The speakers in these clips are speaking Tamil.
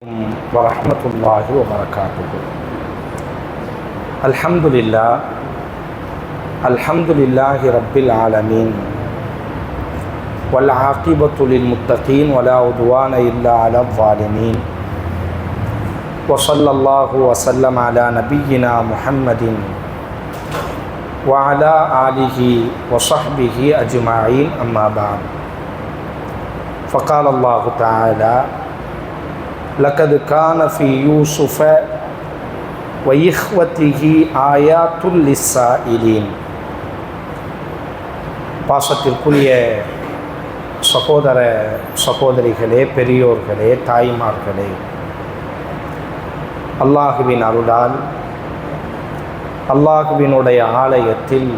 வரஹ்மத்துல்லாஹி வபரகாத்துஹு. அல்ஹம்துலில்லாஹி ரப்பில் ஆலமீன் வல் ஆகிபத்து லில் முத்தகீன் வலா உத்வான இல்லா அலல் ஸாலிமீன் வ ஸல்லல்லாஹு வ ஸல்லம அலா நபிய்யினா முஹம்மதின் வ அலா ஆலிஹி வ ஸஹ்பிஹி அஜ்மஈன் அம்மா பஅத். ஃபகால அல்லாஹு தஆலா லகது கான ஃபீ யூசுஃப வ இஹ்வதிஹி ஆயாத்துல் லிஸ்ஸாயிலீன். பாசத்திற்குரிய சகோதர சகோதரிகளே, பெரியோர்களே, தாய்மார்களே, அல்லாஹுவின் அருளால் அல்லாஹுவினுடைய ஆலயத்தில்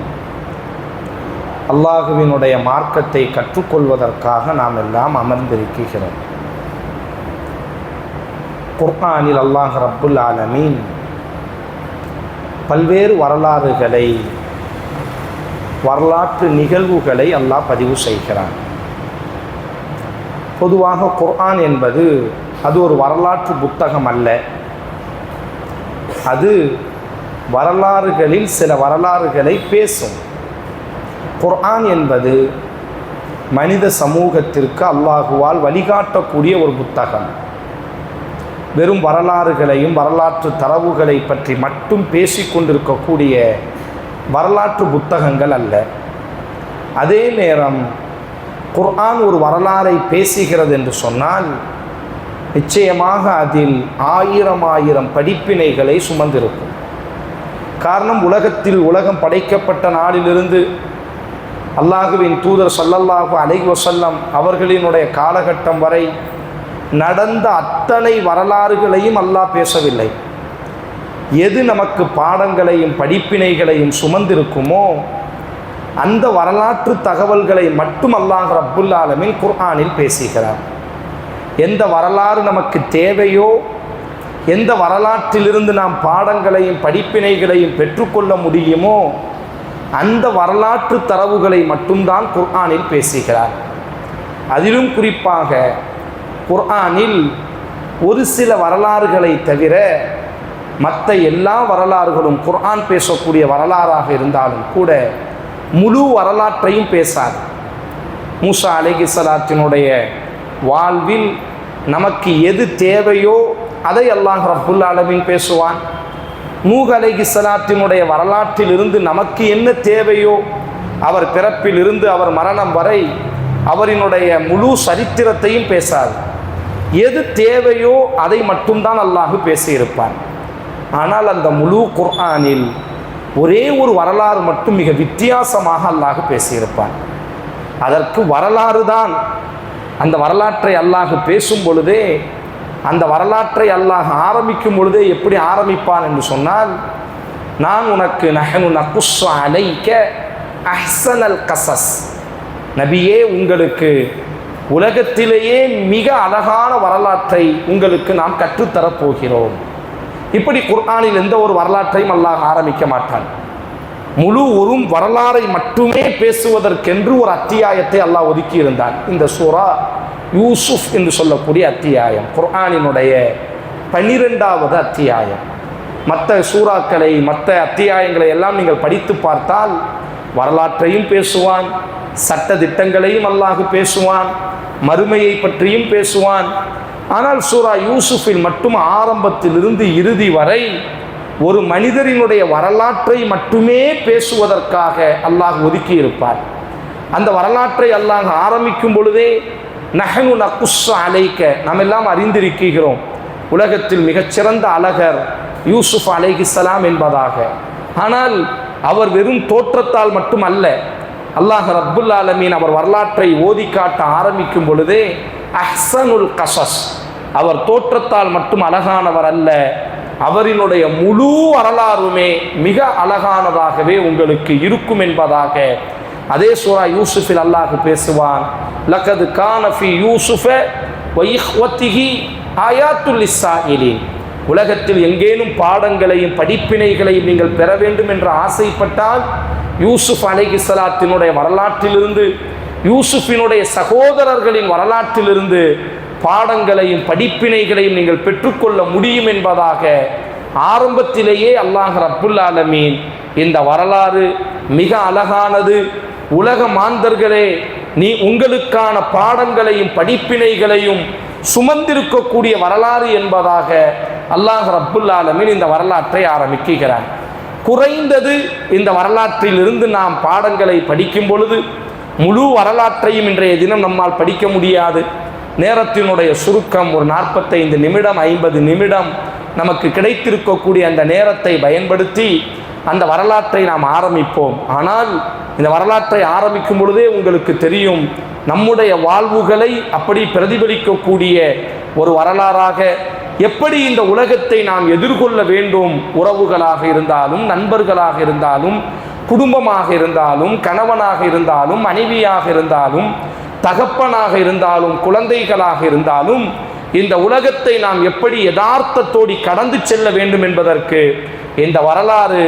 அல்லாஹுவினுடைய மார்க்கத்தை கற்றுக்கொள்வதற்காக நாம் எல்லாம் அமர்ந்திருக்கிறோம். குர்ஆனில் அல்லாஹ் ரப்புல் ஆலமீன் பல்வேறு வரலாற்று நிகழ்வுகளை அல்லாஹ் பதிவு செய்கிறான். பொதுவாக குர்ஆன் என்பது அது ஒரு வரலாற்று புத்தகம் அல்ல. அது வரலாறுகளில் சில வரலாறுகளை பேசும். குர்ஆன் என்பது மனித சமூகத்திற்கு அல்லாஹுவால் வழிகாட்டக்கூடிய ஒரு புத்தகம். வெறும் வரலாறுகளையும் வரலாற்று தரவுகளை பற்றி மட்டும் பேசிக்கொண்டிருக்கக்கூடிய வரலாற்று புத்தகங்கள் அல்ல. அதே நேரம் குர்ஆன் ஒரு வரலாறை பேசுகிறது என்று சொன்னால் நிச்சயமாக அதில் ஆயிரம் படிப்பினைகளை சுமந்திருக்கும். காரணம், உலகம் படைக்கப்பட்ட நாளிலிருந்து அல்லாஹுவின் தூதர் ஸல்லல்லாஹு அலைஹி வஸல்லம் அவர்களினுடைய காலகட்டம் வரை நடந்த அத்தனை வரலாறுகளையும் அல்லாஹ் பேசவில்லை. எது நமக்கு பாடங்களையும் படிப்பினைகளையும் சுமந்திருக்குமோ அந்த வரலாற்று தகவல்களை மட்டும் அல்லாஹ் ரப்புல் ஆலமீன் குர்ஆனில் பேசுகிறார். எந்த வரலாறு நமக்கு தேவையோ, எந்த வரலாற்றிலிருந்து நாம் பாடங்களையும் படிப்பினைகளையும் பெற்றுக்கொள்ள முடியுமோ அந்த வரலாற்று தரவுகளை மட்டும்தான் குர்ஆனில் பேசுகிறார். அதிலும் குறிப்பாக குர்ஆனில் ஒரு சில வரலாறுகளை தவிர மற்ற எல்லா வரலாறுகளும் குர்ஆன் பேசக்கூடிய வரலாறாக இருந்தாலும் கூட முழு வரலாற்றையும் பேசாது. மூசா அலைஹிஸ்ஸலாத்தினுடைய வாழ்வில் நமக்கு எது தேவையோ அதை அல்லாஹ் ரப்புல் ஆலமீன் பேசுவான். நூஹ் அலைஹிஸ்ஸலாத்தினுடைய வரலாற்றிலிருந்து நமக்கு என்ன தேவையோ, அவர் பிறப்பிலிருந்து அவர் மரணம் வரை அவரினுடைய முழு சரித்திரத்தையும் பேசாது. எது தேவையோ அதை மட்டும்தான் அல்லாஹ் பேசியிருப்பான். ஆனால் அந்த முழு குர்ஆனில் ஒரே ஒரு வரலாறு மட்டும் மிக வித்தியாசமாக அல்லாஹ் பேசியிருப்பான். அதற்கு வரலாறு தான். அந்த வரலாற்றை அல்லாஹ் பேசும் பொழுதே, அந்த வரலாற்றை அல்லாஹ் ஆரம்பிக்கும் பொழுதே எப்படி ஆரம்பிப்பான் என்று சொன்னால், நான் உனக்கு நஹ்னு நகுஸ்ஸு அலைக அஹ்ஸனல் கஸஸ், நபியே உங்களுக்கு உலகத்திலேயே மிக அழகான வரலாற்றை உங்களுக்கு நாம் கற்றுத்தரப்போகிறோம். இப்படி குர்ஆனில் எந்த ஒரு வரலாற்றையும் அல்லாஹ் ஆரம்பிக்க மாட்டான். முழு ஒரு வரலாறை மட்டுமே பேசுவதற்கென்று ஒரு அத்தியாயத்தை அல்லாஹ் ஒதுக்கி இருந்தான். இந்த சூரா யூசுஃப் என்று சொல்லக்கூடிய அத்தியாயம் குர்ஆனினுடைய 12வது அத்தியாயம். மற்ற சூறாக்களை மற்ற அத்தியாயங்களை எல்லாம் நீங்கள் படித்து பார்த்தால் வரலாற்றையும் பேசுவான், சட்ட திட்டங்களையும் அல்லாஹ் பேசுவான், மறுமையை பற்றியும் பேசுவான். ஆனால் சூரா யூசுஃபில் மட்டும் ஆரம்பத்திலிருந்து இறுதி வரை ஒரு மனிதரினுடைய வரலாற்றை மட்டுமே பேசுவதற்காக அல்லாஹ் ஒதுக்கி இருப்பார். அந்த வரலாற்றை அல்லாஹ் ஆரம்பிக்கும் பொழுதே நஹ்னு நகுஸ்ஸு அலைக, நாம் எல்லாம் அறிந்திருக்கிறோம் உலகத்தில் மிகச்சிறந்த அழகர் யூசுஃப் அலைஹிஸ்ஸலாம் என்பதாக. ஆனால் அவர் வெறும் தோற்றத்தால் மட்டும் அல்ல, அல்லாஹ் ரப்புல் ஆலமீன் அவர் வரலாற்றை ஓதி காட்ட ஆரம்பிக்கும் பொழுதே அஹ்ஸனுல் கஸஸ், அவர் தோற்றத்தால் மட்டும் அழகானவர் அல்ல, அவரினுடைய முழு வரலாறுமே மிக அழகானதாகவே உங்களுக்கு இருக்கும் என்பதாக அதே சூரா யூசுஃபில் அல்லாஹ் பேசுவான். லகது கான ஃபீ யூசுஃப வ இஹ்வதிஹி ஆயாத்துல் லிஸ்ஸாயிலீன். உலகத்தில் எங்கேனும் பாடங்களையும் படிப்பினைகளையும் நீங்கள் பெற வேண்டும் என்று ஆசைப்பட்டால் யூசுஃப் அலைஹிஸ்ஸலாத்தினுடைய வரலாற்றிலிருந்து, யூசுஃபினுடைய சகோதரர்களின் வரலாற்றிலிருந்து பாடங்களையும் படிப்பினைகளையும் நீங்கள் பெற்றுக்கொள்ள முடியும் என்பதாக ஆரம்பத்திலேயே அல்லாஹ் ரப்புல் ஆலமீன் இந்த வரலாறு மிக அழகானது, உலக மாந்தர்களே உங்களுக்கான பாடங்களையும் படிப்பினைகளையும் சுமந்திருக்கக்கூடிய வரலாறு என்பதாக அல்லாஹ் ரப்புல் ஆலமீன் இந்த வரலாற்றை ஆரம்பிக்கிறார். குறைந்தது இந்த வரலாற்றிலிருந்து நாம் பாடங்களை படிக்கும் பொழுது முழு வரலாற்றையும் இன்றைய தினம் நம்மால் படிக்க முடியாது. நேரத்தினுடைய சுருக்கம் ஒரு 45 நிமிடம் 50 நிமிடம் நமக்கு கிடைத்திருக்கக்கூடிய அந்த நேரத்தை பயன்படுத்தி அந்த வரலாற்றை நாம் ஆரம்பிப்போம். ஆனால் இந்த வரலாற்றை ஆரம்பிக்கும் பொழுதே உங்களுக்கு தெரியும், நம்முடைய வாழ்வுகளை அப்படி பிரதிபலிக்கக்கூடிய ஒரு வரலாறாக எப்படி இந்த உலகத்தை நாம் எதிர்கொள்ள வேண்டும், உறவுகளாக இருந்தாலும் நண்பர்களாக இருந்தாலும் குடும்பமாக இருந்தாலும் கணவனாக இருந்தாலும் மனைவியாக இருந்தாலும் தகப்பனாக இருந்தாலும் குழந்தைகளாக இருந்தாலும் இந்த உலகத்தை நாம் எப்படி யதார்த்தத்தோடு கடந்து செல்ல வேண்டும் என்பதற்கு இந்த வரலாறு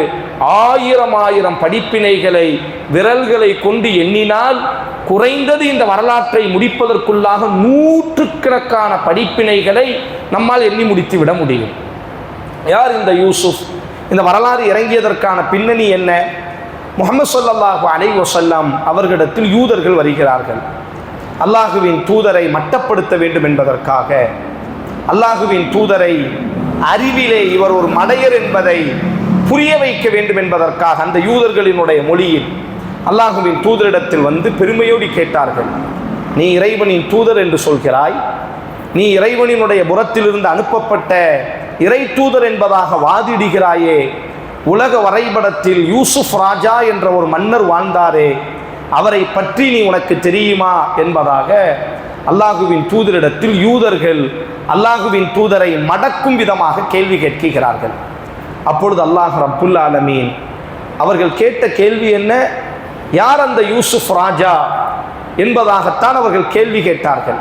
ஆயிரம் படிப்பினைகளை விரல்களை கொண்டு எண்ணினால் குறைந்தது இந்த வரலாற்றை முடிப்பதற்குள்ளாக 100கணக்கான படிப்பினைகளை நம்மால் எண்ணி முடித்து விட முடியும். யார் இந்த யூசுப்? இந்த வரலாறு இறங்கியதற்கான பின்னணி என்ன? முஹம்மது ஸல்லல்லாஹு அலைஹி வஸல்லம் அவர்களிடத்தில் யூதர்கள் வருகிறார்கள். அல்லாஹுவின் தூதரை மட்டப்படுத்த வேண்டும் என்பதற்காக, அல்லாஹுவின் தூதரை அறிவிலே இவர் ஒரு மடையர் என்பதை புரிய வைக்க வேண்டும் என்பதற்காக அந்த யூதர்களினுடைய மொழியில் அல்லாஹுவின் தூதரிடத்தில் வந்து பெருமையோடு கேட்டார்கள், நீ இறைவனின் தூதர் என்று சொல்கிறாய், நீ இறைவனினுடைய புறத்திலிருந்து அனுப்பப்பட்ட இறை தூதர் என்பதாக வாதிடுகிறாயே, உலக வரைபடத்தில் யூசுப் ராஜா என்ற ஒரு மன்னர் வாழ்ந்தாரே, அவரை பற்றி நீ உனக்கு தெரியுமா என்பதாக அல்லாஹுவின் தூதரிடத்தில் யூதர்கள் அல்லாஹுவின் தூதரை மடக்கும் விதமாக கேள்வி கேட்கிறார்கள். அப்பொழுது அல்லாஹ் ரப்புல் ஆலமீன் அவர்கள் கேட்ட கேள்வி என்ன? யார் அந்த யூசுப் ராஜா என்பதாகத்தான் அவர்கள் கேள்வி கேட்டார்கள்.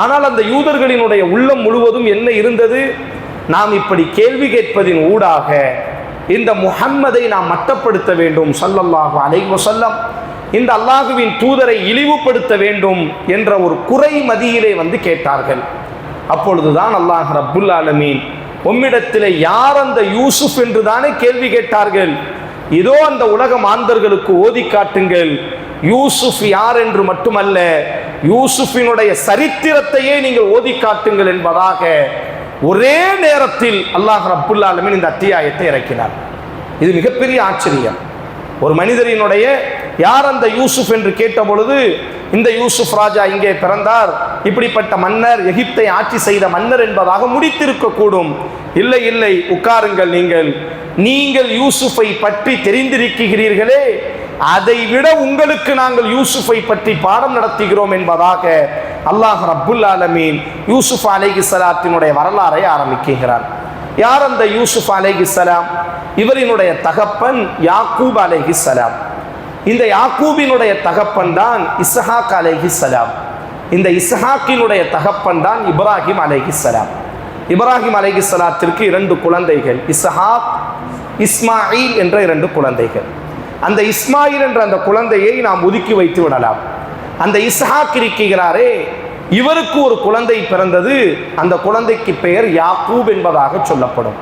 ஆனால் அந்த யூதர்களினுடைய உள்ளம் முழுவதும் என்ன இருந்தது? நாம் இப்படி கேள்வி கேட்பதின் ஊடாக இந்த முஹம்மதை நாம் மட்டப்படுத்த வேண்டும், ஸல்லல்லாஹு அலைஹி வஸல்லம் இந்த அல்லாஹுவின் தூதரை இழிவுபடுத்த வேண்டும் என்ற ஒரு குறை மதியிலே வந்து கேட்டார்கள். அப்பொழுதுதான் அல்லாஹ் ரப்புல் ஆலமீன் உம்மிடத்தில் யார் அந்த யூசுப் என்று தானே கேள்வி கேட்டார்கள், இதோ அந்த உலக மாந்தர்களுக்கு ஓதி காட்டுங்கள், யூசுப் யார் என்று மட்டுமல்ல யூசுஃபினுடைய சரித்திரத்தையே நீங்கள் ஓதி காட்டுங்கள் என்பதாக ஒரே நேரத்தில் அல்லாஹ் ரப்புல் ஆலமீன் இந்த அத்தியாயத்தை இறக்கினார். இது மிகப்பெரிய ஆச்சரியம். ஒரு மனிதரினுடைய யார் அந்த யூசுப் என்று கேட்ட பொழுது, இந்த யூசுப் ராஜா இங்கே பிறந்தார், இப்படிப்பட்ட மன்னர், எகிப்தை ஆட்சி செய்த மன்னர் என்பதாக முடித்திருக்க கூடும். இல்லை இல்லை, உட்காருங்கள், நீங்கள் யூசுஃபை பற்றி தெரிந்திருக்கிறீர்களே, அதை விட உங்களுக்கு நாங்கள் யூசுஃபை பற்றி பாடம் நடத்துகிறோம் என்பதாக அல்லாஹ் ரப்புல் ஆலமீன் யூசுப் அலைஹிஸ்ஸலாத்தினுடைய வரலாறை ஆரம்பிக்கிறார். யார் அந்த யூசுப் அலைஹிஸ்ஸலாம்? இவரினுடைய தகப்பன் யாக்கூப் அலைஹிஸ்ஸலாம். இந்த யாக்கூபினுடைய தகப்பன் தான் இஸ்ஹாக் அலைஹிஸ்ஸலாம். இந்த இஸ்ஹாக்கினுடைய தகப்பன் தான் இப்ராஹிம் அலைஹிஸ்ஸலாம். இப்ராஹிம் அலைஹிஸ்ஸலாத்திற்கு 2 குழந்தைகள், இஸ்ஹாக் இஸ்மாயில் என்ற 2 குழந்தைகள். அந்த இஸ்மாயில் என்ற அந்த குழந்தையை நாம் ஒதுக்கி வைத்து விடலாம். அந்த இஸ்ஹாக் இருக்கிறாரே, இவருக்கு ஒரு குழந்தை பிறந்தது. அந்த குழந்தைக்கு பெயர் யாக்கூப் என்பதாக சொல்லப்படும்.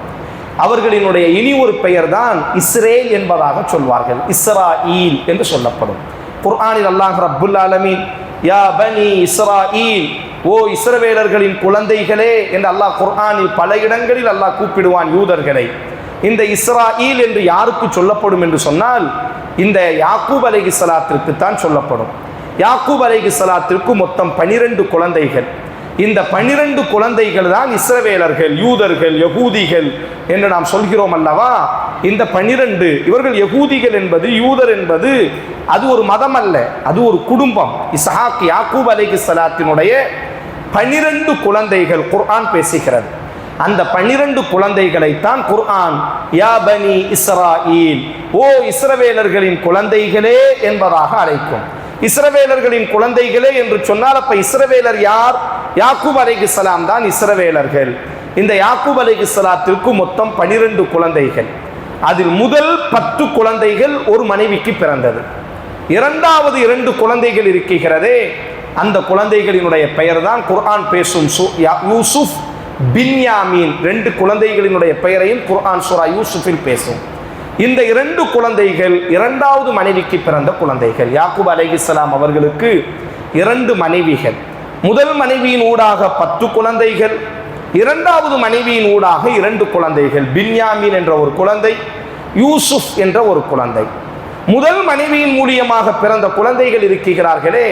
அவர்களினுடைய இனி ஒரு பெயர் தான் இஸ்ரேல் என்பதாக சொல்வார்கள், இஸ்ராயில் என்று சொல்லப்படும். குர்ஆனில் அல்லாஹ் ரப்புல் ஆலமீன் யா பனி இஸ்ராயில், ஓ இஸ்ரவேலர்களின் குழந்தைகளே என்று அல்லாஹ் குர்ஆனில் பல இடங்களில் அல்லாஹ் கூப்பிடுவான் யூதர்களை. இந்த இஸ்ராயில் என்று யாருக்கு சொல்லப்படும் என்று சொன்னால், இந்த யாக்கூப் அலைஹிஸ்ஸலாத்திற்கு தான் சொல்லப்படும். யாக்கூப் அலைஹிஸ்ஸலாத்திற்கு மொத்தம் 12 குழந்தைகள். இந்த 12 குழந்தைகள் தான் இஸ்ரவேலர்கள், யூதர்கள், யகூதிகள் என்று நாம் சொல்கிறோம் அல்லவா. இந்த 12 இவர்கள் யகூதிகள் என்பது, யூதர் என்பது அது ஒரு மதம் அல்ல, அது ஒரு குடும்பம். இஸ்ஹாக் யாக்கூப் அலைஹிஸ்ஸலாத்தினுடைய 12 குழந்தைகள் குர்ஆன் பேசுகிறது. அந்த 12 குழந்தைகளைத்தான் குர்ஆன் யா பனி இஸ்ராயில், ஓ இஸ்ரவேலர்களின் குழந்தைகளே என்பதாக அழைக்கும். இஸ்ரவேலர்களின் குழந்தைகளே என்று சொன்னால் அப்ப இஸ்ரவேலர் யார்? யாக்கூப் அலைஹிஸ்ஸலாம் தான் இஸ்ரவேலர்கள். இந்த யாக்கூப் அலைஹிஸ்ஸலாத்திற்கு மொத்தம் 12 குழந்தைகள். அதில் முதல் 10 குழந்தைகள் ஒரு மனைவிக்கு பிறந்தது. இரண்டாவது 2 குழந்தைகள் இருக்கிறதே, அந்த குழந்தைகளினுடைய பெயர் தான் குர்ஆன் பேசும் யூசுப், பின்யாமீன். 2 குழந்தைகளினுடைய பெயரையும் குர்ஆன் சூரா யூசுஃபில் பேசும். இந்த 2 குழந்தைகள் 2வது மனைவிக்கு பிறந்த குழந்தைகள். யாக்கூப் அலைஹிஸ்ஸலாம் அவர்களுக்கு 2 மனைவிகள். முதல் மனைவியின் ஊடாக 10 குழந்தைகள், 2வது மனைவியின் ஊடாக 2 குழந்தைகள். பின்யாமீன் என்ற ஒரு குழந்தை, யூசுப் என்ற ஒரு குழந்தை. முதல் மனைவியின் மூலியமாக பிறந்த குழந்தைகள் இருக்கிறார்களே,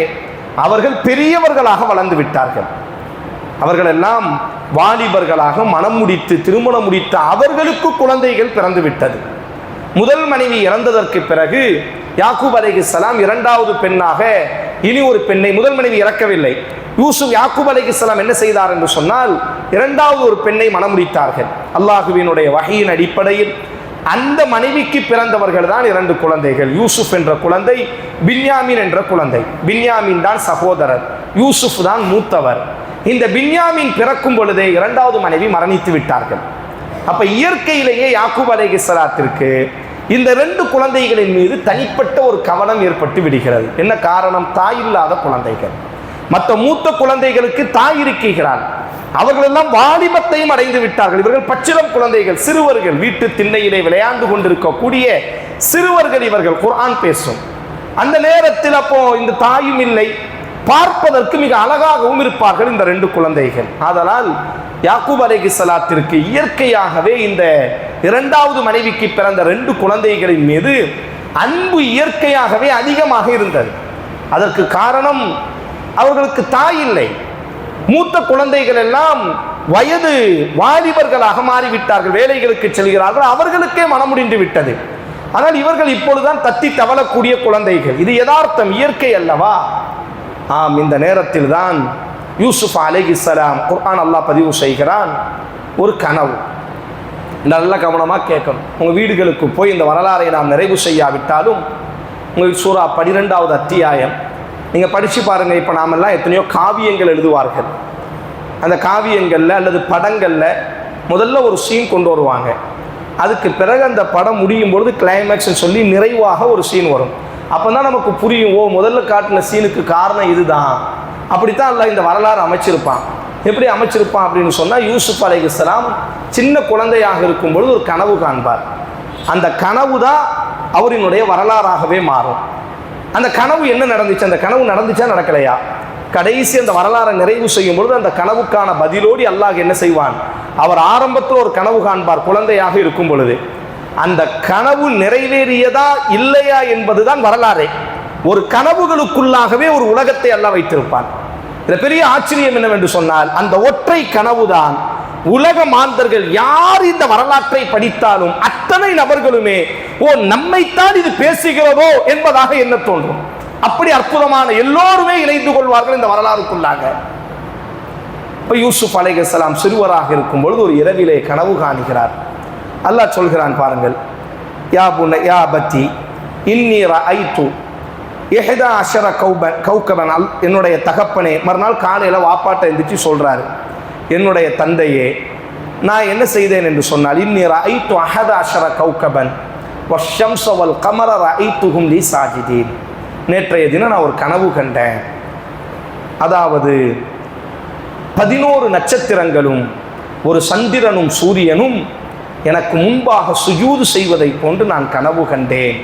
அவர்கள் பெரியவர்களாக வளர்ந்து விட்டார்கள். அவர்கள் எல்லாம் வாலிபர்களாக மனம் முடித்து திருமணம் முடித்த அவர்களுக்கு குழந்தைகள் பிறந்து விட்டது. முதல் மனைவி இறந்ததற்கு பிறகு யாக்கூப் அலைஹிஸ்ஸலாம் 2வது பெண்ணாக இனி ஒரு பெண்ணை, முதல் மனைவி இறக்கவில்லை, யாக்கூப் அலைஹிஸ்ஸலாம் என்ன செய்தார் என்று சொன்னால் 2வது ஒரு பெண்ணை மனம் முடித்தார்கள். அல்லாஹுவினுடைய வஹீயின் அடிப்படையில் அந்த மனைவிக்கு பிறந்தவர்கள் தான் 2 குழந்தைகள். யூசுப் என்ற குழந்தை, பின்யாமீன் என்ற குழந்தை. பின்யாமீன் தான் சகோதரர், யூசுப் தான் மூத்தவர். இந்த பின்யாமீன் பிறக்கும் பொழுதே 2வது மனைவி மரணித்து விட்டார்கள். அப்ப இயற்கையிலேயே யாக்கூப் அலைஹிஸ்ஸலாத்திற்கு இந்த 2 குழந்தைகளின் மீது தனிப்பட்ட ஒரு கவனம் ஏற்பட்டு விடுகிறது. என்ன காரணம்? தாய் இல்லாத குழந்தைகள். மற்ற மூத்த குழந்தைகளுக்கு தாய் இருக்கிறார், அவர்கள் எல்லாம் வாலிபத்தையும் அடைந்து விட்டார்கள். இவர்கள் பச்சிளம் குழந்தைகள், சிறுவர்கள், வீட்டு திண்ணையிலே விளையாண்டு கொண்டிருக்கக்கூடிய சிறுவர்கள் இவர்கள். குர்ஆன் பேசும் அந்த நேரத்தில் அப்போ இந்த தாயும் இல்லை, பார்ப்பதற்கு மிக அழகாகவும் இருப்பார்கள் இந்த 2 குழந்தைகள். ஆதலால் யாக்கூப் அலைஹிஸ்ஸலாத்திற்கு இயற்கையாகவே இந்த 2வது மனைவிக்கு பிறந்த 2 குழந்தைகளின் மீது அன்பு இயற்கையாகவே அதிகமாக இருந்தது. அதற்கு காரணம், அவர்களுக்கு தாய் இல்லை. மூத்த குழந்தைகள் எல்லாம் வயது வாலிபர்களாக மாறிவிட்டார்கள், வேலைகளுக்கு செல்கிறார்கள், அவர்களுக்கே மனம் முடிந்து விட்டது. ஆனால் இவர்கள் இப்பொழுதுதான் தத்தி தவளக்கூடிய குழந்தைகள். இது யதார்த்தம், இயற்கை அல்லவா? ஆம். இந்த நேரத்தில் தான் யூசுப் அலைஹிஸ்ஸலாம், குர்ஆன் அல்லாஹ் பதிவு செய்கிறான், ஒரு கனவு. நல்ல கவனமாக கேட்கணும். உங்கள் வீடுகளுக்கு போய் இந்த வரலாறை நாம் நிறைவு செய்யாவிட்டாலும் உங்கள் சூரா 12வது அத்தியாயம் நீங்கள் படித்து பாருங்கள். இப்போ நாமெல்லாம் எத்தனையோ காவியங்கள் எழுதுவார்கள். அந்த காவியங்களில் அல்லது படங்களில் முதல்ல ஒரு சீன் கொண்டு வருவாங்க. அதுக்கு பிறகு அந்த படம் முடியும் பொழுது கிளைமேக்ஸ்ன்னு சொல்லி நிறைவாக ஒரு சீன் வரும். அப்போ தான் நமக்கு புரியும், ஓ முதல்ல காட்டின சீனுக்கு காரணம் இதுதான். அப்படித்தான் அல்லாஹ் இந்த வரலாறு அமைச்சிருப்பான். எப்படி அமைச்சிருப்பான் அப்படின்னு சொன்னால், யூசுப் அலைஹிஸ்ஸலாம் சின்ன குழந்தையாக இருக்கும் பொழுது ஒரு கனவு காண்பார். அந்த கனவு தான் அவரினுடைய வரலாறாகவே மாறும். அந்த கனவு என்ன நடந்துச்சு, அந்த கனவு நடந்துச்சா நடக்கலையா, கடைசி அந்த வரலாறை நிறைவு செய்யும் பொழுது அந்த கனவுக்கான பதிலோடி அல்லாஹ் என்ன செய்வான், அவர் ஆரம்பத்தில் ஒரு கனவு காண்பார் குழந்தையாக இருக்கும் பொழுது. அந்த கனவு நிறைவேறியதா இல்லையா என்பதுதான் வரலாறே. ஒரு கனவுகளுக்குள்ளாகவே ஒரு உலகத்தை அல்லாஹ் வைத்திருப்பான். இந்த பெரிய ஆச்சரியம் என்னவென்று சொன்னால், அந்த ஒற்றை கனவுதான் உலக மாந்தர்கள் யார் இந்த வரலாற்றை படித்தாலும் அத்தனை நபர்களுமே ஓ நம்மைத்தான் இது பேசுகிறதோ என்பதாக என்ன தோன்றும். அப்படி அற்புதமான எல்லோருமே இணைந்து கொள்வார்கள் இந்த வரலாறுக்குள்ளாக. இப்ப யூசுப் அலைஹிஸ்ஸலாம் சிறுவராக இருக்கும் பொழுது ஒரு இரவிலே கனவு காணுகிறார். அல்லாஹ் சொல்கிறான் பாருங்கள், யா புன்ன யா பத்தி இன்னி ரஅய்து 11 கௌகபன். என்னுடைய தகப்பனே, மறுநாள் காலையில் வாப்பாட்ட எந்திரிச்சு சொல்றாரு, என்னுடைய தந்தையே நான் என்ன செய்தேன் என்று சொன்னால், இன்னி ரஅய்து 11 கௌகபன் வஷ்ஷம்ஸ வல் கமர ரஅய்துஹும் லி சாஜிதீன். நேற்றைய தினம் நான் ஒரு கனவு கண்டேன். அதாவது 11 நட்சத்திரங்களும் ஒரு சந்திரனும் சூரியனும் எனக்கு முன்பாக சுஜூது செய்வதை போன்று நான் கனவு கண்டேன்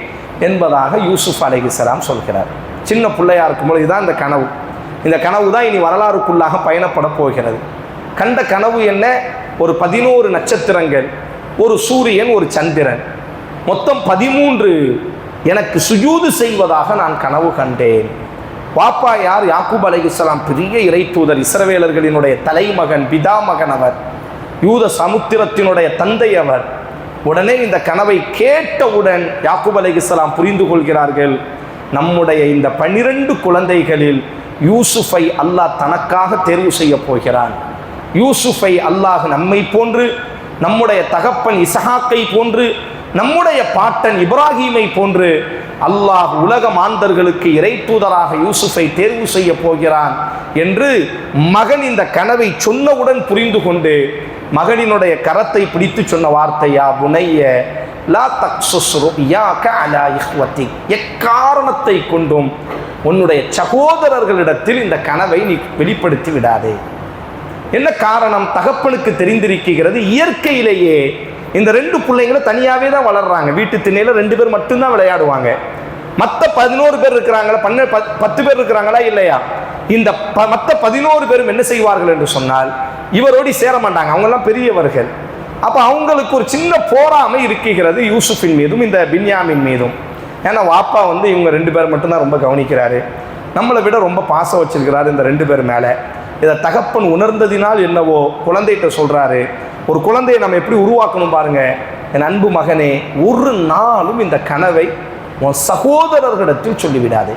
என்பதாக யூசுப் அலைஹிஸ்ஸலாம் சொல்கிறார். சின்ன பிள்ளையா இருக்கும்போது இதுதான் இந்த கனவு. இந்த கனவு தான் இனி வரலாறுக்குள்ளாக பயணப்பட போகிறது. கண்ட கனவு என்ன, ஒரு 11 நட்சத்திரங்கள், ஒரு சூரியன், ஒரு சந்திரன், மொத்தம் 13 எனக்கு சுஜூது செய்வதாக நான் கனவு கண்டேன். பாப்பா யார்? யாக்கூப் அலைஹிஸ்ஸலாம், பெரிய இறை தூதர், இஸ்ரவேலர்களினுடைய தலைமகன், பிதாமகன் அவர், யூத சமுத்திரத்தினுடைய தந்தை அவர். உடனே இந்த கனவை கேட்டவுடன் யாக்கூப் அலைஹிஸ்ஸலாம் புரிந்து கொள்கிறார்கள், நம்முடைய இந்த 12 குழந்தைகளில் யூசுஃபை அல்லாஹ் தனக்காக தேர்வு செய்ய போகிறான். யூசுஃபை அல்லாஹ் நம்மை போன்று, நம்முடைய தகப்பன் இஸ்ஹாக்கை போன்று, நம்முடைய பாட்டன் இப்ராஹீமை போன்று அல்லாஹ் உலக மாந்தர்களுக்கு இறை தூதராக யூசுஃபை தேர்வு செய்ய போகிறான் என்று மகன் இந்த கனவை சொன்னவுடன் புரிந்து கொண்டு மகனினுடைய கரத்தை பிடித்து சொன்ன வார்த்தையா புனைய லா தக்ஸுஸ் ருயா கஅலா இஹ்வதி. எக்காரணத்தை கொண்டும் உன்னுடைய சகோதரர்களிடத்தில் இந்த கனவை நீ வெளிப்படுத்தி விடாதே. என்ன காரணம்? தகப்பனுக்கு தெரிந்திருக்கிறது, இயற்கையிலேயே இந்த 2 பிள்ளைங்களும் தனியாகவே தான் வளர்றாங்க. வீட்டு திண்ணையில் 2 பேர் மட்டும்தான் விளையாடுவாங்க. மற்ற 11 பேர் இருக்கிறாங்களா, 10 பேர் இருக்கிறாங்களா இல்லையா? இந்த மற்ற 11 பேரும் என்ன செய்வார்கள் என்று சொன்னால் இவரோடு சேர மாட்டாங்க. அவங்கெல்லாம் பெரியவர்கள். அப்போ அவங்களுக்கு ஒரு சின்ன போராமை இருக்கிறது யூசுஃபின் மீதும் இந்த பின்யாமின் மீதும். ஏன்னா வாப்பா இவங்க 2 பேர் மட்டும்தான் ரொம்ப கவனிக்கிறாரு, நம்மளை விட ரொம்ப பாசம் வச்சிருக்கிறாரு இந்த 2 பேர் மேலே. இதை தகப்பன் உணர்ந்ததினால் என்னவோ குழந்தைகிட்ட சொல்கிறாரு, ஒரு குழந்தையை நம்ம எப்படி உருவாக்கணும் பாருங்க, என் அன்பு மகனே, ஒரு நாளும் இந்த கனவை உன் சகோதரர்களிடத்தில் சொல்லிவிடாதே.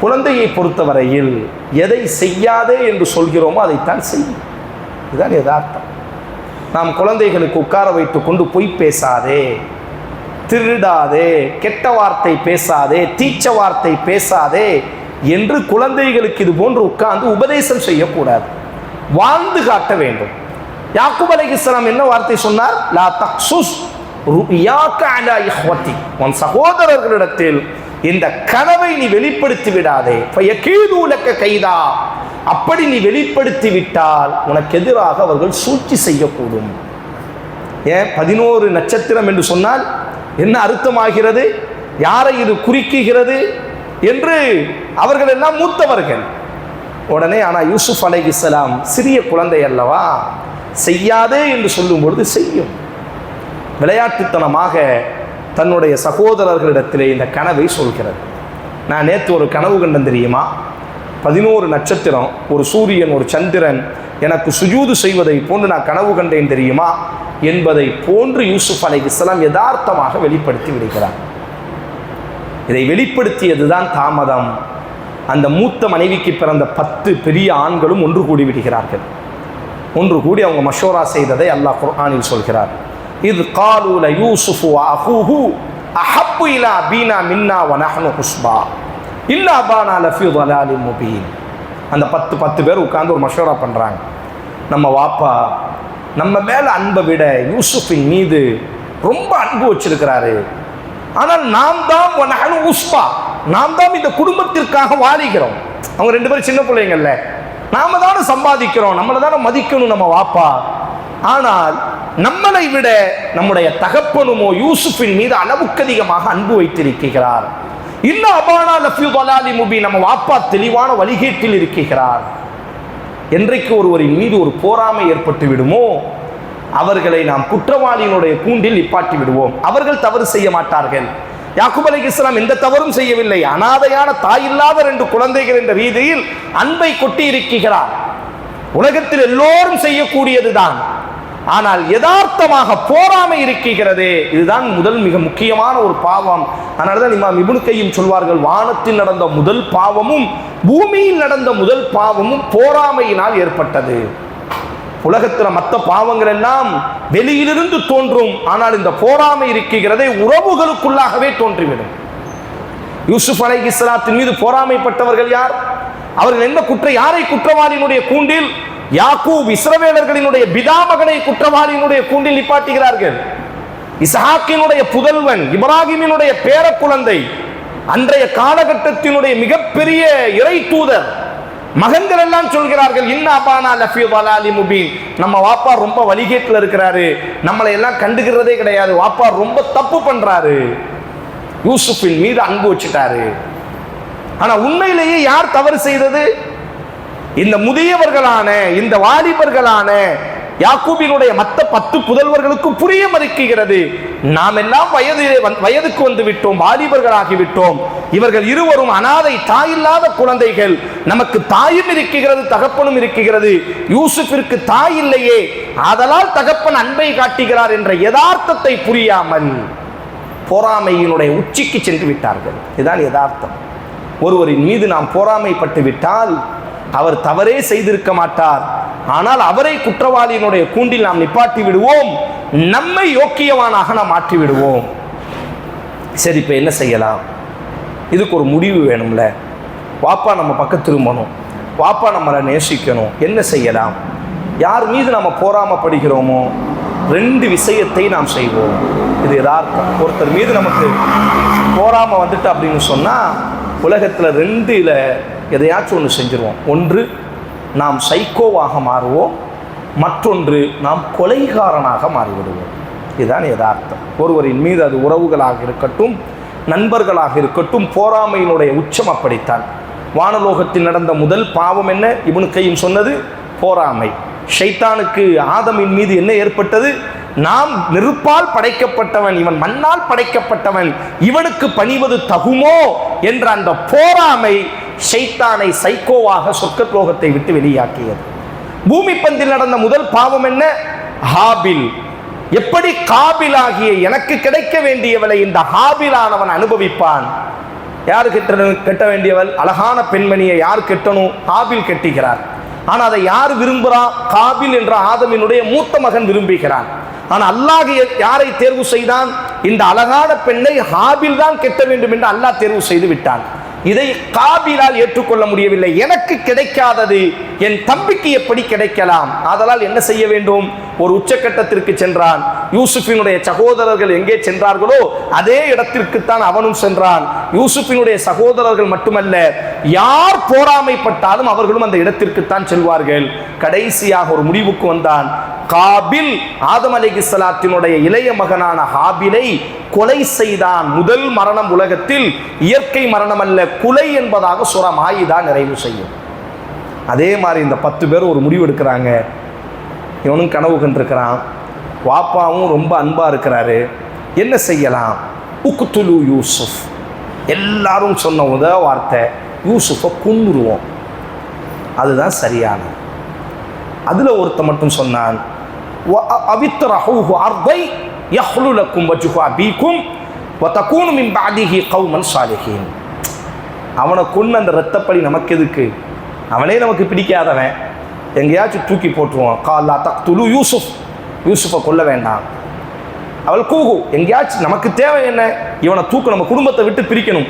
குழந்தையை பொறுத்தவரையில் எதை செய்யாதே என்று சொல்கிறோமோ அதைத்தான் செய்யும். இதுதான் யதார்த்தம். நாம் குழந்தைகளுக்கு உட்கார வைத்து கொண்டு பொய் பேசாதே, திருடாதே, கெட்ட வார்த்தை பேசாதே, தீச்ச வார்த்தை பேசாதே என்று குழந்தைகளுக்கு இது போன்று உட்கார்ந்து உபதேசம் செய்யக்கூடாது, வாழ்ந்து காட்ட வேண்டும். யாக்கூப் அலைஹிஸ்ஸலாம் என்ன வார்த்தை சொன்னார்? லா தக்ஸுஸ் ருயாக அலா இஹ்வதி, உன் சகோதரர்களிடத்தில் இந்த கனவை நீ வெளிப்படுத்தி விடாதே. ஃபயகீது லக கைதா, அப்படி நீ வெளிப்படுத்தி விட்டால் உனக்கு எதிராக அவர்கள் சூழ்ச்சி செய்யக்கூடும். ஏன் 11 நட்சத்திரம் என்று சொன்னால் என்ன அர்த்தமாகிறது? யாரை இது குறிக்குகிறது என்று அவர்கள் எல்லாம் மூத்தவர்கள். உடனே ஆனால் யூசுப் அலைஹிஸ்ஸலாம் சிறிய குழந்தை அல்லவா, செய்யாதே என்று சொல்லும் பொழுது செய்யும். விளையாட்டுத்தனமாக தன்னுடைய சகோதரர்களிடத்திலே இந்த கனவை சொல்கிறது. நான் நேற்று ஒரு கனவு கண்டன் தெரியுமா, 11 நட்சத்திரம், ஒரு சூரியன், ஒரு சந்திரன் எனக்கு சுஜூது செய்வதை போன்று நான் கனவு கண்டேன் தெரியுமா என்பதை போன்று யூசுப் அலைஹிஸ்ஸலாம் யதார்த்தமாக வெளிப்படுத்தி விடுகிறார். இதை வெளிப்படுத்தியதுதான் தாமதம். அந்த மூத்த மனைவிக்கு பிறந்த 10 பெரிய ஆண்களும் ஒன்று கூடி விடுகிறார்கள். ஒன்று கூடி அவங்க மஷோரா செய்ததை அல்லாஹ் குர்ஆனில் சொல்கிறார். இது காலு லயூசுஃபு வ அஹூஹு அஹப்பு இலா அபீனா மின்னா வ நஹ்னு உஸ்பா இல்லா அபானா லஃபி ضلال முபீன். அந்த 10 பேர் உட்கார்ந்து ஒரு மஷோரா பண்ணுறாங்க. நம்ம வாப்பா நம்ம மேலே அன்பை விட யூசுஃபின் மீது ரொம்ப அன்பு வச்சிருக்கிறாரு, ஆனால் நாம் தான் வ நஹ்னு உஸ்பா, நாம் தான் இந்த குடும்பத்திற்காக வாழிக்கிறோம். அவங்க 2 பேரும் சின்ன பிள்ளைங்கள்ல, நாம தானே சம்பாதிக்கிறோம், நம்மளை தானே மதிக்கணும் நம்ம வாப்பா. ஆனால் நம்மளை விட நம்முடைய தகப்பனுமோ யூசுஃபின் மீது அளவுக்கு அதிகமாக அன்பு வைத்திருக்கிறார். இன்னும் அபானா லஃபி ضلال முபீன், நம்ம வாப்பா தெளிவான வழிகேட்டில் இருக்கிறார். என்றைக்கு ஒருவரின் மீது ஒரு போராமை ஏற்பட்டு விடுமோ அவர்களை நாம் குற்றவாளியினுடைய கூண்டில் நிப்பாட்டி விடுவோம். அவர்கள் தவறு செய்ய மாட்டார்கள். யாக்கூப் அலைஹிஸ்ஸலாம் எந்த தவறும் செய்யவில்லை. அனாதையான தாயில்லாத 2 குழந்தைகள் என்ற ரீதியில் அன்பை கொட்டி இருக்கிறார். உலகத்தில் எல்லோரும் செய்யக்கூடியதுதான். ஆனால் யதார்த்தமாக போராமை இருக்கிறது. இதுதான் முதல் மிக முக்கியமான ஒரு பாவம். அதனால்தான் இமாம் இப்னு கையும் சொல்வார்கள், வானத்தில் நடந்த முதல் பாவமும் பூமியில் நடந்த முதல் பாவமும் போராமையினால் ஏற்பட்டது. உலகத்தில் மற்ற பாவங்கள் எல்லாம் வெளியிலிருந்து தோன்றும், ஆனால் இந்த போராமை இருக்கிறதே உறவுகளுக்குள்ளாகவே தோன்றிவிடும். யூசுப் அலைஹிஸ்ஸலாத்தின் மீது போராமைப்பட்டவர்கள் யார்? அவர்கள் என்ன யாரை குற்றவாளியினுடைய கூண்டில்? யாக்கூப் இஸ்ரவேலர்களினுடைய பிதாமகனை குற்றவாளியினுடைய கூண்டில் நிப்பாட்டுகிறார்கள். இஸ்ஹாக்கினுடைய புதல்வன், இப்ராஹிமினுடைய பேர குழந்தை, அன்றைய காலகட்டத்தினுடைய மிகப்பெரிய இறை தூதர் மகன்கள் எல்லாம் சொல்கிறார்கள், இன்ன அபானா லஃபி ضلال முபீன், நம்ம வாப்பா ரொம்ப வழிகேட்டில் இருக்கிறாரு, நம்மளை எல்லாம் கண்டுகிறதே கிடையாது, வாப்பா ரொம்ப தப்பு பண்றாரு, யூசுஃபின் மீது அன்பு வச்சுட்டாரு. ஆனா உண்மையிலேயே யார் தவறு செய்தது? இந்த முதியவர்களான இந்த வாலிபர்களான யாக்கூபினுடைய மற்ற 10 புதல்வர்களுக்கு புரிய மறுக்கிறது. நாம் எல்லாம் வயதுக்கு வந்து விட்டோம், வாலிபர்களாகிவிட்டோம். இவர்கள் இருவரும் அனாதை தாயில்லாத குழந்தைகள். நமக்கு தாயும் இருக்கிறது, தகப்பனும் இருக்கிறது. யூசுஃபிற்கு தாய் இல்லையே, ஆதலால் தகப்பன் அன்பை காட்டுகிறார் என்ற யதார்த்தத்தை புரியாமல் பொறாமையினுடைய உச்சிக்கு சென்று விட்டார்கள். இதுதான் யதார்த்தம். ஒருவரின் மீது நாம் பொறாமைப்பட்டு விட்டால் அவர் தவறே செய்திருக்க மாட்டார், ஆனால் அவரை குற்றவாளியினுடைய கூண்டில் நாம் நிப்பாட்டி விடுவோம், நம்மை யோக்கியவானாக நாம் மாற்றி விடுவோம். சரி, இப்போ என்ன செய்யலாம்? இதுக்கு ஒரு முடிவு வேணும்ல. வாப்பா நம்ம பக்கம் திரும்பணும், வாப்பா நம்மளை நேசிக்கணும். என்ன செய்யலாம்? யார் மீது நம்ம போராமப்படுகிறோமோ 2 விஷயத்தை நாம் செய்வோம். இது யதார்த்தம். ஒருத்தர் மீது நமக்கு போராம வந்துட்டு அப்படின்னு சொன்னால் உலகத்தில் ரெண்டில் எதையாச்சும் ஒன்று செஞ்சுருவோம். ஒன்று நாம் சைக்கோவாக மாறுவோம், மற்றொன்று நாம் கொலைகாரனாக மாறிவிடுவோம். இதுதான் யதார்த்தம். ஒருவரின் மீது அது உறவுகளாக இருக்கட்டும், நண்பர்களாக இருக்கட்டும், பொறாமையினுடைய உச்சம் அப்படித்தான். வானலோகத்தில் நடந்த முதல் பாவம் என்ன? இப்னு கையும் சொன்னது பொறாமை. ஷைத்தானுக்கு ஆதமின் மீது என்ன ஏற்பட்டது? நாம் நெருப்பால் படைக்கப்பட்டவன், இவன் மண்ணால் படைக்கப்பட்டவன், இவனுக்கு பணிவது தகுமோ என்ற அந்த பொறாமை ஷைத்தானை சைக்கோவாக சொர்க்கலோகத்தை விட்டு வெளியாக்கியது. பூமி பந்தில் நடந்த முதல் பாவம் என்ன? ஹாபில். எப்படி காபில் ஆகிய எனக்கு கிடைக்க வேண்டியவளை இந்த ஹாபிலானவன் அனுபவிப்பான்? யாரு கெட்ட வேண்டியவள்? அழகான பெண்மணியை யார் கெட்டணும்? ஹாபில் கெட்டுகிறார். ஆனால் அதை யார் விரும்புகிறான்? காபில் என்ற ஆதமினுடைய மூத்த மகன் விரும்புகிறான். ஆனால் அல்லாஹ் யாரை தேர்வு செய்தான்? இந்த அழகான பெண்ணை ஹாபில் தான் கெட்ட வேண்டும் என்று அல்லாஹ் தேர்வு செய்து விட்டான். இதை காபிலால் ஏற்றுக்கொள்ள முடியவில்லை. எனக்கு கிடைக்காதது என் தம்பிக்கு எப்படி கிடைக்கலாம்? ஆதலால் என்ன செய்ய வேண்டும்? ஒரு உச்சக்கட்டத்திற்கு சென்றான். யூசுஃபினுடைய சகோதரர்கள் எங்கே சென்றார்களோ அதே இடத்திற்குத்தான் அவனும் சென்றான். யூசுஃபினுடைய சகோதரர்கள் மட்டுமல்ல, யார் பொறாமைப்பட்டாலும் அவர்களும் அந்த இடத்திற்குத்தான் செல்வார்கள். கடைசியாக ஒரு முடிவுக்கு வந்தான். காபில் ஆதம் அலைஹிஸ்ஸலாத்தினுடைய இளைய மகனான ஹாபிலை கொலை செய்தான். முதல் மரணம் உலகத்தில் இயற்கை மரணம் அல்ல, கொலை என்பதாக சூரா மாயிதா நிறைவு செய்யும். அதே மாதிரி இந்த 10 பேர் ஒரு முடிவு எடுக்கிறாங்க. இவனும் கனவு கண்டிருக்கிறான், வாப்பாவும் ரொம்ப அன்பா இருக்கிறாரு, என்ன செய்யலாம்? உக்துலு யூசுஃப். எல்லாரும் சொன்ன முதல் வார்த்தை, யூசுஃபை கொன்னுருவோம், அதுதான் சரியானது. அதுல ஒருத்த மட்டும் சொன்னான், அவித்ரஹூஹு அர்தை யஹ்லு லக்கும் வஜ்ஹு அபீக்கும் வதகூனு மின் பஅதிஹி கௌமன் சாலிஹீன். அவனை கொன்ன அந்த இரத்தப்பழி நமக்கு எதுக்கு? அவனே நமக்கு பிடிக்காதவன், எங்கேயாச்சும் தூக்கி போட்டுருவான். காலா தக்துலு யூசுஃப், யூசுஃபை கொல்ல வேண்டாம். அவள் கூகு, எங்கேயாச்சும் நமக்கு தேவை என்ன? இவனை தூக்கு, நம்ம குடும்பத்தை விட்டு பிரிக்கணும்,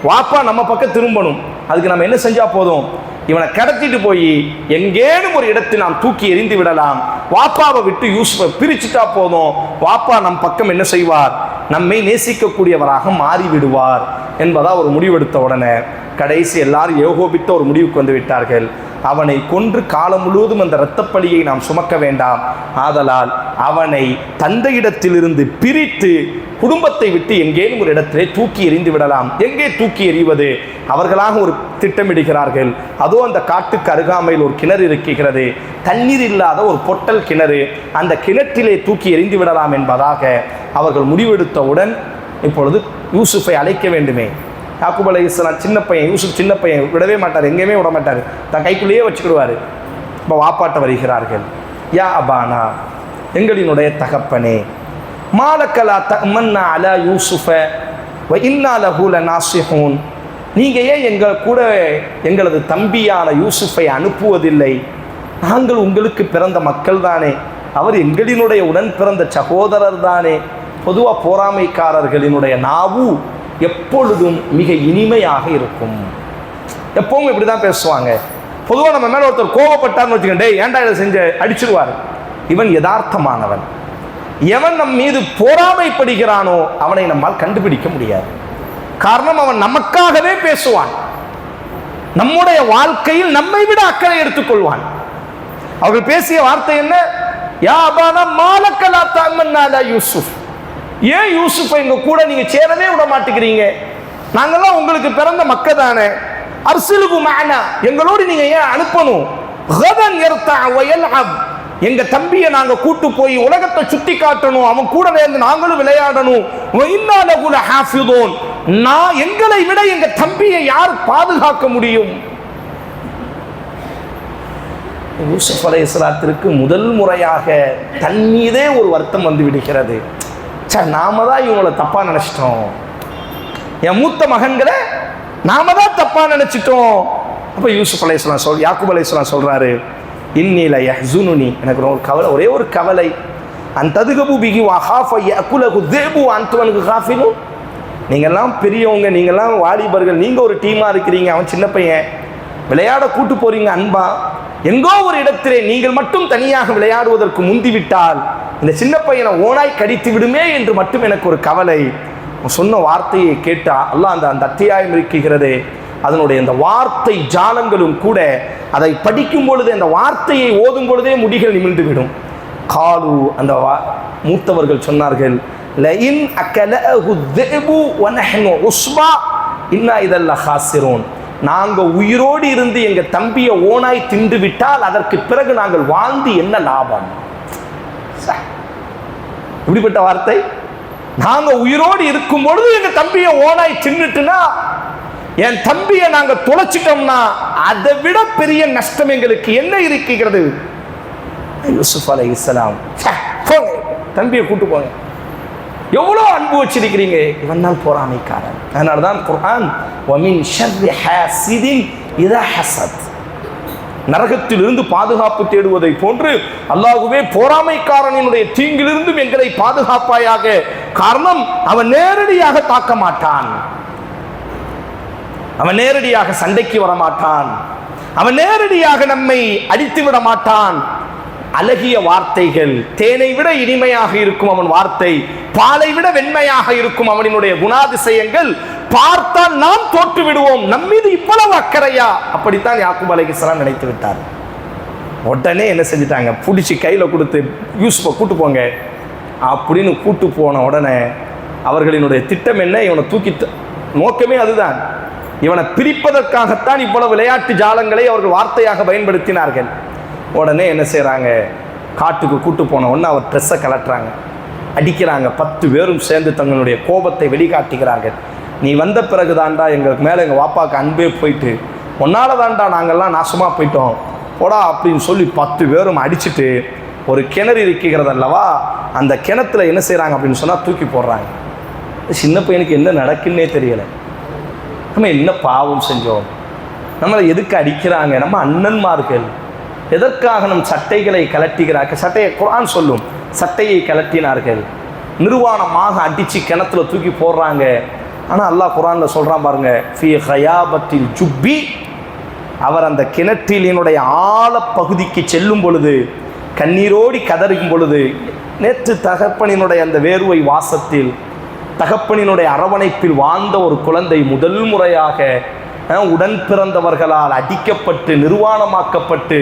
வாப்பா நம்ம பக்கம் திரும்பணும். அதுக்கு நம்ம என்ன செஞ்சா போதும்? இவனை கடத்திட்டு போய் எங்கேனும் ஒரு இடத்தில் நாம் தூக்கி எறிந்து விடலாம். வாப்பாவை விட்டு யூசுஃபை பிரிச்சுட்டா போதும், வாப்பா நம் பக்கம் என்ன செய்வார்? நம்மை நேசிக்கக்கூடியவராக மாறிவிடுவார் என்பதா ஒரு முடிவெடுத்த உடனே கடைசி எல்லாரும் ஏகோபித்த ஒரு முடிவுக்கு வந்து விட்டார்கள். அவனை கொன்று காலம் முழுவதும் அந்த இரத்தப்பழியை நாம் சுமக்க வேண்டாம். ஆதலால் அவனை தந்தையிடத்திலிருந்து பிரித்து குடும்பத்தை விட்டு எங்கேனும் ஒரு இடத்திலே தூக்கி எறிந்து விடலாம். எங்கே தூக்கி எறிவது? அவர்களாக ஒரு திட்டமிடுகிறார்கள். அதோ அந்த காட்டுக்கு அருகாமையில் ஒரு கிணறு இருக்கிறது, தண்ணீர் இல்லாத ஒரு பொட்டல் கிணறு, அந்த கிணற்றிலே தூக்கி எறிந்து விடலாம் என்பதாக அவர்கள் முடிவெடுத்தவுடன் இப்பொழுது யூசுஃபை அழைக்க வேண்டுமே. யாக்கூப் அலைஹிஸ்ஸலாம் சின்ன பையன், யூசுப் சின்ன பையன், விடவே மாட்டார், எங்கேயுமே விட மாட்டார், தன் கைக்குள்ளேயே வச்சுக்கிடுவார். இப்போ வாப்பாட்ட வருகிறார்கள். யா அபானா, எங்களினுடைய தகப்பனே, மாலக்கலா தமன்னா அலா யூசுஃப வ இன்னா லஹு லநாஸிஹூன். நீங்கள் ஏன் எங்கள் கூட எங்களது தம்பியான யூசுஃபை அனுப்புவதில்லை? நாங்கள் உங்களுக்கு பிறந்த மக்கள் தானே, அவர் எங்களினுடைய உடன் பிறந்த சகோதரர் தானே. பொதுவாக பொறாமைக்காரர்களினுடைய நாவு எப்பொழுதும் மிக இனிமையாக இருக்கும். எப்பவும் இப்படி தான் பேசுவாங்க. பொதுவாக நம்ம மேலே ஒருத்தர் கோபப்பட்டார்னு வச்சுக்கண்டே, ஏன்டா இதை செஞ்ச அடிச்சிருவார். இவன் யதார்த்தமானவன். எவன் நம் மீது பொறாமைப்படுகிறானோ அவனை நம்மால் கண்டுபிடிக்க முடியாது. காரணம், அவன் நமக்காகவே பேசுவான், நம்முடைய வாழ்க்கையில் நம்மை விட அக்கறை எடுத்துக்கொள்வான். அவர்கள் பேசிய வார்த்தை என்ன? யா அபானா மாலக்கலா தமன்னா அலா யூசுஃப். ஏன் யூசுஃபை எங்க கூட நீங்க சேரவே விட மாட்டேங்கிறீங்க? நாங்கெல்லாம் உங்களுக்கு பிறந்த மக்கள் தானே. அர்சிலுகு மஅனா, எங்களோடு நீங்க ஏன் அனுப்பணும்? கதன் யர்தா வ யல்அப், எங்க தம்பியை நாங்க கூட்டு போய் உலகத்தை சுத்தி காட்டணும், அவன் கூட இருந்து நாங்களும் விளையாடணும். வ இன்னா லஹு லஹாஃபிதூன், நான் எங்களை விட எங்க தம்பியை யார் பாதுகாக்க முடியும்? யூசுப் அலைஹிஸ்ஸலாத்திற்கு முதல் முறையாக தன் மீதே ஒரு வருத்தம் வந்து விடுகிறது. நாம தான் இவங்களை தப்பா நினைச்சிட்டோம், என் மூத்த மகன்களை நாம தான் தப்பா நினைச்சிட்டோம். அப்ப யூசுப் அலைஹிஸ்ஸலாம் யாக்கூப் அலைஹிஸ்ஸலாம் சொல்றாரு, இன்னில யஹ்ஸுனுனி, எனக்கு ஒரு கவலை, ஒரே ஒரு கவலை, அன்ததுகபு பிஹி வ ஹாஃப யஅகுலஹு ذئபு அன்துவனுக்கு காஃபிலு. நீங்கெல்லாம் பெரியவங்க, நீங்கெல்லாம் வாலிபர்கள், நீங்க ஒரு டீமா இருக்கிறீங்க, அவன் சின்ன பையன், விளையாட கூட்டு போறீங்க அன்பா. எங்கோ ஒரு இடத்திலே நீங்கள் மட்டும் தனியாக விளையாடுவதற்கு முந்திவிட்டால் இந்த சின்ன பையனை ஓனாய் கடித்து விடுமே என்று மட்டும் எனக்கு ஒரு கவலை. சொன்ன வார்த்தையை கேட்டா அல்லாஹ் அந்த அத்தியாயம் இருக்கிறதே, அதனுடைய அந்த வார்த்தை ஜாலங்களும் கூட அதை படிக்கும் பொழுது, அந்த வார்த்தையை ஓதும் பொழுதே முடிகள் நிமிர்ந்து விடும். காலு, அந்த மூத்தவர்கள் சொன்னார்கள், லஇன் அகலஹு ذئபு வநஹ்னு உஸ்பா இன்னா இதல்ல ஹாசிரூன். நாங்கள் உயிரோடு இருந்து எங்கள் தம்பியை ஓனாய் தின்று விட்டால் அதற்கு பிறகு நாங்கள் வாழ்ந்து என்ன லாபம்? இப்படிப்பட்ட வார்த்தை. நாங்கள் உயிரோடு இருக்கும் பொழுது எங்கள் தம்பியை ஓனாய் தின்னுட்டுனா, என் தம்பியை நாங்கள் தொலைச்சிட்டோம்னா அதை விட பெரிய நஷ்டம் எங்களுக்கு என்ன இருக்கிறது? யூசுப் அலைஹிஸ்ஸலாம், தம்பியை கூட்டு போங்க, எவ்வளோ அன்பு வச்சிருக்கிறீங்க. இவன் தான் பொறாமைக்காரன். அதனால தான் குர்ஆன் வமின் ஷர்ரி ஹாசிதின் இதா ஹஸத், நரகத்திலிருந்து பாதுகாப்பு தேடுவதை போன்று அல்லாஹ்வே பொறாமைக்காரனினுடைய தீங்கிலிருந்தும் எங்களை பாதுகாப்பாயாக. காரணம், அவன் நேரடியாக தாக்க மாட்டான், அவன் நேரடியாக சண்டைக்கு வர மாட்டான், அவன் நேரடியாக நம்மை அடித்து விட மாட்டான். அழகிய வார்த்தைகள், தேனை விட இனிமையாக இருக்கும் அவன் வார்த்தை, பாலை விட வெண்மையாக இருக்கும் அவனினுடைய குணாதிசயங்கள். பார்த்தால் நாம் தோற்று விடுவோம், நம் மீது இவ்வளவு அக்கறையா? அப்படித்தான் யாக்கூப் அலைஹிஸ்ஸலாம் நினைத்து விட்டார். உடனே என்ன செஞ்சிட்டாங்க, பிடிச்சி கையில் கொடுத்து யூசுஃபை கூட்டு போங்க அப்படின்னு கூட்டு போன உடனே அவர்களினுடைய திட்டம் என்ன? இவனை தூக்கி, நோக்கமே அதுதான், இவனை பிரிப்பதற்காகத்தான் இவ்வளவு விளையாட்டு ஜாலங்களை அவர்கள் வார்த்தையாக பயன்படுத்தினார்கள். உடனே என்ன செய்கிறாங்க, காட்டுக்கு கூட்டு போன உடனே அவர் ட்ரெஸ்ஸை கலட்டுறாங்க, அடிக்கிறாங்க. 10 பேரும் சேர்ந்து தங்களுடைய கோபத்தை வெளிக்காட்டுகிறார்கள். நீ வந்த பிறகு தாண்டா எங்களுக்கு மேலே எங்கள் வாப்பாவுக்கு அன்பே போயிட்டு, ஒன்னால தாண்டா நாங்கள்லாம் நாசமாக போயிட்டோம் போடா அப்படின்னு சொல்லி 10 பேரும் அடிச்சுட்டு ஒரு கிணறு இருக்கிறது அல்லவா, அந்த கிணத்துல என்ன செய்கிறாங்க அப்படின்னு சொன்னால் தூக்கி போடுறாங்க. சின்ன பையனுக்கு என்ன நடக்குன்னே தெரியலை. நம்ம என்ன பாவம் செஞ்சோம், நம்மளை எதுக்கு அடிக்கிறாங்க? நம்ம அண்ணன்மார்கள், எதற்காக நம் சட்டைகளை கலட்டுகிறார்கள்? சட்டையை குர்ஆன் சொல்லும், சட்டையை கலட்டினார்கள், நிர்வாணமாக அடித்து கிணத்துல தூக்கி போடுறாங்க. ஆனால் அல்லாஹ் குர்ஆனில் சொல்கிறான் பாருங்க, ஃபீ ஹயாபத்தில் ஜுப்பி, அவர் அந்த கிணற்றினுடைய ஆழ பகுதிக்கு செல்லும் பொழுது, கண்ணீரோடி கதறும் பொழுது, நேற்று தகப்பனினுடைய அந்த வேர்வை வாசத்தில், தகப்பனினுடைய அரவணைப்பில் வாழ்ந்த ஒரு குழந்தை முதல் முறையாக உடன் பிறந்தவர்களால் அடிக்கப்பட்டு நிர்வாணமாக்கப்பட்டு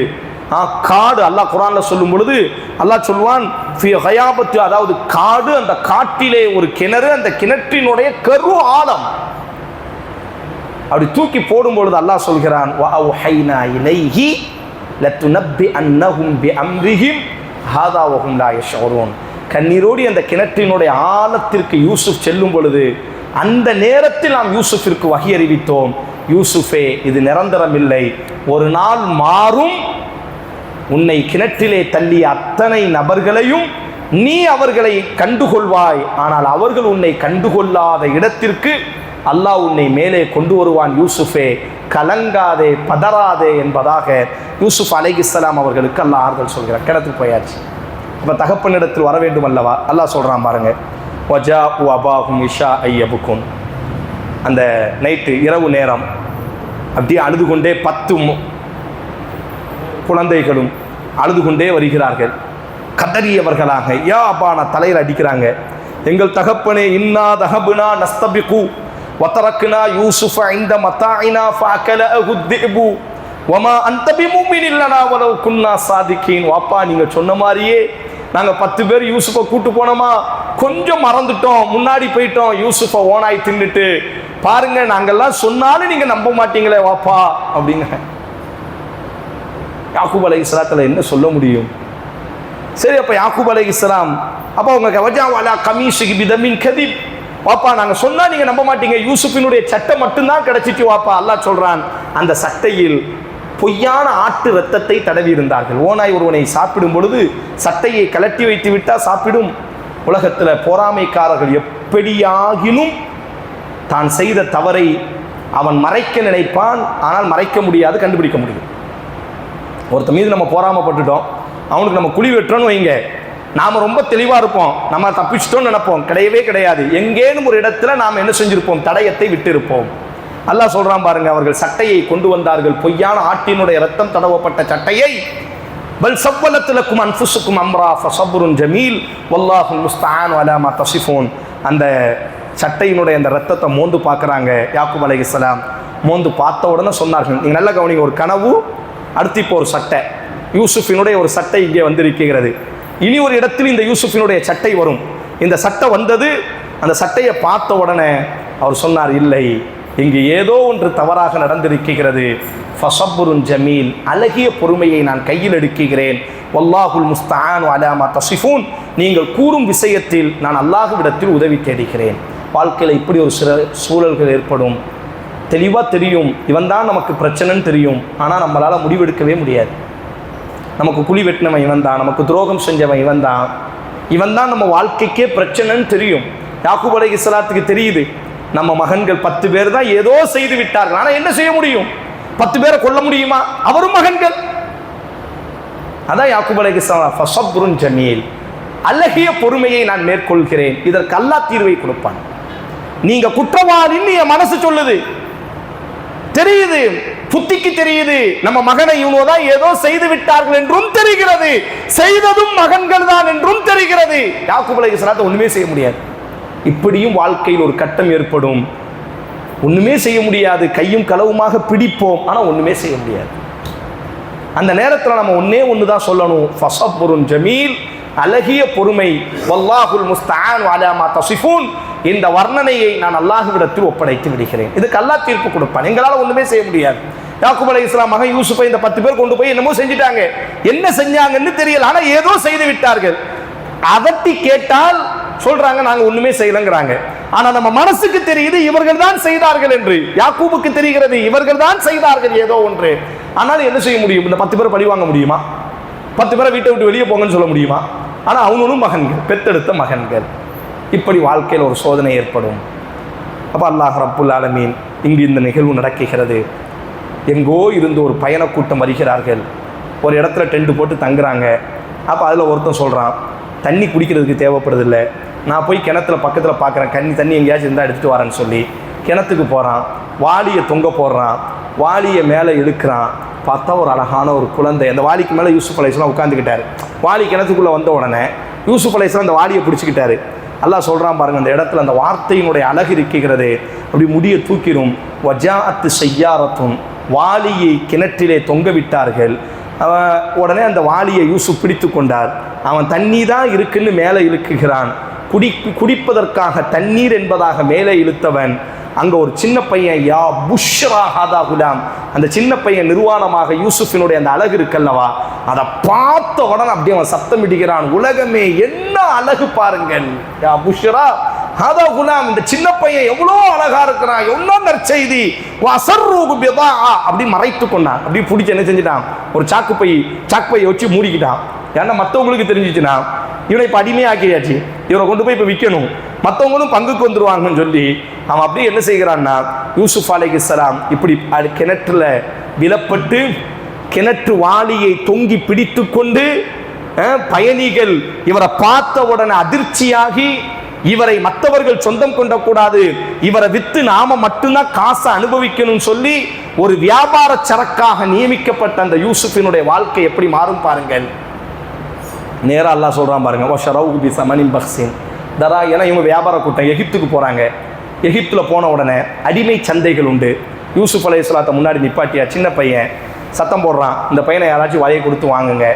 காடு, அல்லாஹ் குர்ஆன்ல சொல்லும் பொழுது அல்லாஹ் சொல்வான், அதாவது காடு, அந்த காட்டிலே ஒரு கிணறு, அந்த கிணற்றினுடைய கரு ஆழம். அப்படி தூக்கி போடும் பொழுது அல்லாஹ் சொல்கிறான், வஅவ்ஹைனா இலைஹி லதுனப்பிஅன்னஹும் பிஅம்ரிஹிம் ஹாதா வஹும் லா யஷ்உரூன். கண்ணீரோடி அந்த கிணற்றினுடைய ஆழத்திற்கு யூசுப் செல்லும் பொழுது அந்த நேரத்தில் நாம் யூசுஃபிற்கு வஹி அறிவித்தோம், யூசுஃபே இது நிரந்தரம் இல்லை, ஒரு நாள் மாறும், உன்னை கிணற்றிலே தள்ளிய அத்தனை நபர்களையும் நீ அவர்களை கண்டுகொள்வாய், ஆனால் அவர்கள் உன்னை கண்டுகொள்ளாத இடத்திற்கு அல்லாஹ் உன்னை மேலே கொண்டு வருவான், யூசுஃபே கலங்காதே பதறாதே என்பதாக யூசுப் அலைஹிஸ்ஸலாம் அவர்களுக்கு அல்லாஹ் ஆறுதல் சொல்கிறார். கிணத்துக்கு போயாச்சு. அப்போ தகப்பனிடத்தில் வர வேண்டும் அல்லவா, அல்லாஹ் சொல்கிறான் பாருங்க, வஜாஉ அபாஹும் இஷாஅன் யப்குன். அந்த நைட்டு இரவு நேரம் அப்படியே அழுது கொண்டே 10 குழந்தைகளும் அழுது கொண்டே வருகிறார்கள், கதறியவர்களாக. யா அப்பான தலையில் அடிக்கிறாங்க, எங்கள் தகப்பனே, இன்னா தஹபுனா நஸ்தபிகு வதரக்னா யூசுஃப இன்த மதாஇனா ஃபஅகலஹு ذئபு வமா அன்த பிமுமினின் லனா வலவ் குன்னா சாதிகீன். வாப்பா, நீங்க சொன்ன மாதிரியே நாங்கள் 10 பேர் யூசுஃபை கூட்டு போனோமா, கொஞ்சம் மறந்துட்டோம், முன்னாடி போயிட்டோம், யூசுஃபை ஓனாய் தின்னுட்டு பாருங்க, நாங்கள்லாம் சொன்னாலும் நீங்க நம்ப மாட்டீங்களே வாப்பா அப்படிங்க. யாக்கூப் அலைஹிஸ்ஸலாத்துல என்ன சொல்ல முடியும்? சரி, அப்போ யாக்கூப் அலைஹிஸ்ஸலாம் அப்போ அவங்க வஜா வலா கமீஸிஹி பிதமின் கதிப், வாப்பா நாங்கள் சொன்னால் நீங்கள் நம்ப மாட்டீங்க, யூசுஃபினுடைய சட்டை மட்டும்தான் கிடைச்சிட்டு வாப்பா. அல்லாஹ் சொல்கிறான், அந்த சட்டையில் பொய்யான ஆட்டு ரத்தத்தை தடவி இருந்தார்கள். ஓனாய் ஒருவனை சாப்பிடும் பொழுது சட்டையை கலட்டி வைத்து விட்டால் சாப்பிடும். உலகத்தில் பொறாமைக்காரர்கள் எப்படியாகினும் தான் செய்த தவறை அவன் மறைக்க நினைப்பான், ஆனால் மறைக்க முடியாது, கண்டுபிடிக்க முடியும். ஒருத்த மீது நம்ம பொறாமைப்பட்டுட்டோம், அவனுக்கு நம்ம குழி வெட்டுறோன்னு வைங்க, நாம் ரொம்ப தெளிவாக இருப்போம், நம்ம தப்பிச்சிட்டோம்னு நினைப்போம். கிடையவே கிடையாது, எங்கேனும் ஒரு இடத்துல நாம் என்ன செஞ்சிருப்போம், தடயத்தை விட்டு இருப்போம். அல்லாஹ் சொல்றான் பாருங்க, அவர்கள் சட்டையை கொண்டு வந்தார்கள், பொய்யான ஆட்டினுடைய ரத்தம் தடவப்பட்ட சட்டையை. பல் சவ்வலத் லக்கும் அன்ஃபுசுக்கும் அம்ரா ஃபஸப்ருன் ஜமீல் வல்லாஹுல் முஸ்தஆன் அலா மா தஸிஃபூன். அந்த சட்டையினுடைய அந்த ரத்தத்தை மோந்து பார்க்குறாங்க யாக்கூப் அலைஹிஸ்ஸலாம். மோந்து பார்த்த உடனே சொன்னார்கள், நீங்கள் நல்ல கவனிங்க, ஒரு கனவு, அடுத்து இப்போ ஒரு சட்டை, யூசுஃபினுடைய ஒரு சட்டை இங்கே வந்திருக்கிறது. இனி ஒரு இடத்தில் இந்த யூசுஃபினுடைய சட்டை வரும். இந்த சட்டை வந்தது, அந்த சட்டையை பார்த்த உடனே அவர் சொன்னார், இல்லை, இங்கு ஏதோ ஒன்று தவறாக நடந்திருக்கிறது. ஃபஸப்ருன் ஜமீல், அழகிய பொறுமையை நான் கையில் எடுக்கிறேன். வல்லாஹுல் முஸ்தஆனு அலா மா தஸிஃபூன், நீங்கள் கூறும் விஷயத்தில் நான் அல்லாஹ்விடத்தில் உதவி தேடுகிறேன். வாழ்க்கையில் இப்படி ஒரு சில சூழல்கள் ஏற்படும். தெளிவாக தெரியும், இவன் தான் நமக்கு பிரச்சனைன்னு தெரியும், ஆனால் நம்மளால் முடிவெடுக்கவே முடியாது. நமக்கு குழி வெட்டினவன் இவன் தான், நமக்கு துரோகம் செஞ்சவன் இவன் தான், இவன் தான் நம்ம வாழ்க்கைக்கே பிரச்சனைன்னு தெரியும். யாக்கூப் அலைஹிஸ்ஸலாத்துக்கு தெரியுது, நம்ம மகன்கள் 10 பேர் தான் ஏதோ செய்து விட்டார்கள், ஆனால் என்ன செய்ய முடியும்? 10 பேரை கொல்ல முடியுமா? அவரும் மகன்கள். அதான் யாக்கூப் அலைஹிஸ்ஸலாம், ஃபஸப்ருன் ஜமீல், அழகிய பொறுமையை நான் மேற்கொள்கிறேன். இதற்கு அல்லாஹ் தீர்வை கொடுப்பான். நீங்க குற்றவாளின்னு என் மனசு சொல்லுது, தெரியுது, புத்திக்கு தெரியுது, நம்ம மகனை இவனோ தான் ஏதோ செய்து விட்டார்கள் என்றும் தெரிகிறது, செய்ததும் மகன்கள் தான் என்றும் தெரிகிறது. யாக்கூப் அலைஹிஸ்ஸலாத்தை ஒண்ணுமே செய்ய முடியாது. இப்படியும் வாழ்க்கையில் ஒரு கட்டம் ஏற்படும், ஒண்ணுமே செய்ய முடியாது, கையும் களவுமாக பிடிப்போம், ஆனா ஒண்ணுமே செய்ய முடியாது. அந்த நேரத்தில் நம்ம ஒண்ணு தான் சொல்லணும், ஃபஸப்ருன் ஜமீல், அழகிய பொறுமை. வல்லாஹுல் முஸ்தஆன் அலா மா தஸிஃபூன், இந்த வர்ணனையை நான் அல்லாஹ்விடத்தில் ஒப்படைத்து விடுகிறேன். இதுக்கு அல்லாஹ் தீர்ப்பு கொடுப்பான். எங்களால் ஒண்ணுமே செய்ய முடியாது. யாக்கூப் அலைஹிஸ்ஸலாம் மகன் யூசுஃபை இந்த 10 பேர் கொண்டு போய் என்னமோ செஞ்சிட்டாங்க, என்ன செஞ்சாங்கன்னு தெரியல, ஆனா ஏதோ செய்து விட்டார்கள். அதட்டி கேட்டால் சொல்றாங்க நாங்க ஒண்ணுமே செய்யலங்கிறாங்க. ஆனா நம்ம மனசுக்கு தெரியுது இவர்கள் தான் செய்தார்கள் என்று. யாக்கூபுக்கு தெரிகிறது இவர்கள் தான் செய்தார்கள் ஏதோ ஒன்று. ஆனால் என்ன செய்ய முடியும்? இந்த 10 பேரை பழி வாங்க முடியுமா? 10 பேரை வீட்டை விட்டு வெளியே போங்கன்னு சொல்ல முடியுமா? ஆனா அவனும் மகன்கள், பெத்தெடுத்த மகன்கள். இப்படி வாழ்க்கையில் ஒரு சோதனை ஏற்படும். அப்ப அல்லாஹ் ரப்புல் ஆலமீன் இங்கு இந்த நிகழ்வு நடக்குகிறது. எங்கோ இருந்து ஒரு பயணக்கூட்டம் வருகிறார்கள். ஒரு இடத்துல டென்ட் போட்டு தங்குறாங்க. அப்போ அதில் ஒருத்தன் சொல்கிறான், தண்ணி குடிக்கிறதுக்கு தேவைப்படுதில்லை, நான் போய் கிணத்துல பக்கத்தில் பார்க்குறேன், தண்ணி எங்கேயாச்சும் இருந்தால் எடுத்துகிட்டு வரேன்னு சொல்லி கிணத்துக்கு போகிறான். வாளியை தொங்க போடுறான், வாளியை மேலே இழுக்கிறான். பார்த்தா ஒரு அழகான ஒரு குழந்தை, அந்த வாளிக்கு மேலே யூசுப் அலைஹிஸ்ஸலாம் உட்காந்துக்கிட்டாரு. வாளி கிணத்துக்குள்ளே வந்த உடனே யூசுப் அலைஹிஸ்ஸலாம் அந்த வாளியை பிடிச்சிக்கிட்டாரு. அல்லாஹ் சொல்கிறான் பாருங்கள், அந்த இடத்துல அந்த வார்த்தையினுடைய அழகு இருக்கிறது. அப்படி முடியை தூக்கிடும். வஜாஅத்து ஸய்யாரத்துன், வாளியை கிணற்றிலே தொங்க விட்டார்கள். உடனே அந்த வாளியை யூசுப் பிடித்து கொண்டார். அவன் தண்ணி தான் இருக்குன்னு மேலே இழுக்குகிறான். குடிப்பதற்காக தண்ணீர் என்பதாக மேலே இழுத்தவன் அங்கே ஒரு சின்ன பையன், யா புஷ்ரா ஹாதா குலாம், அந்த சின்ன பையன் நிர்வாணமாக யூசுஃபினுடைய அந்த அழகு இருக்கல்லவா, அதை பார்த்த உடனே அப்படியே அவன் சத்தம் இடுகிறான், உலகமே என்ன அழகு பாருங்கள், யா புஷ்ரா ஹாதா குலாம், இந்த சின்ன பையன் எவ்வளோ அழகா இருக்கிறான், எவ்வளோ நற்செய்தி, அப்படி மறைத்து கொண்டான். அப்படி பிடிச்சி என்ன செஞ்சுட்டான், ஒரு சாக்குப்பையை வச்சு மூடிக்கிட்டான். ஏன்னா மற்றவங்களுக்கு தெரிஞ்சிச்சுன்னா இவனை இப்போ அடிமையாக்கியாச்சு, இவரை கொண்டு போய் இப்போ விற்கணும், மற்றவங்களும் பங்குக்கு வந்துருவாங்கன்னு சொல்லி அவன் அப்படியே என்ன செய்கிறான்னா, யூசுப் அலைஹிஸ்ஸலாம் இப்படி கிணற்றுல விலப்பட்டு கிணற்று வாளியை தொங்கி பிடித்து கொண்டு பயணிகள் இவரை பார்த்த உடனே அதிர்ச்சியாகி, இவரை மற்றவர்கள் சொந்தம் கொண்டக்கூடாது, இவரை வித்து நாம மட்டும்தான் காசை அனுபவிக்கணும்னு சொல்லி ஒரு வியாபார சரக்காக நியமிக்கப்பட்ட அந்த யூசுஃபினுடைய வாழ்க்கை எப்படி மாறும் பாருங்கள். நேராக அல்லாஹ் சொல்கிறான் பாருங்க, வஷரவு பி ஸமனின் பக்ஸின் தரா, ஏன்னா இவங்க வியாபார கூட்டம் எகிப்துக்கு போகிறாங்க. எகிப்தில் போன உடனே அடிமை சந்தைகள் உண்டு. யூசுப் அலைஹிஸ்ஸலாத்தை முன்னாடி நிப்பாட்டியா, சின்ன பையன் சத்தம் போடுறான், இந்த பையனை யாராச்சும் வலையை கொடுத்து வாங்குங்க.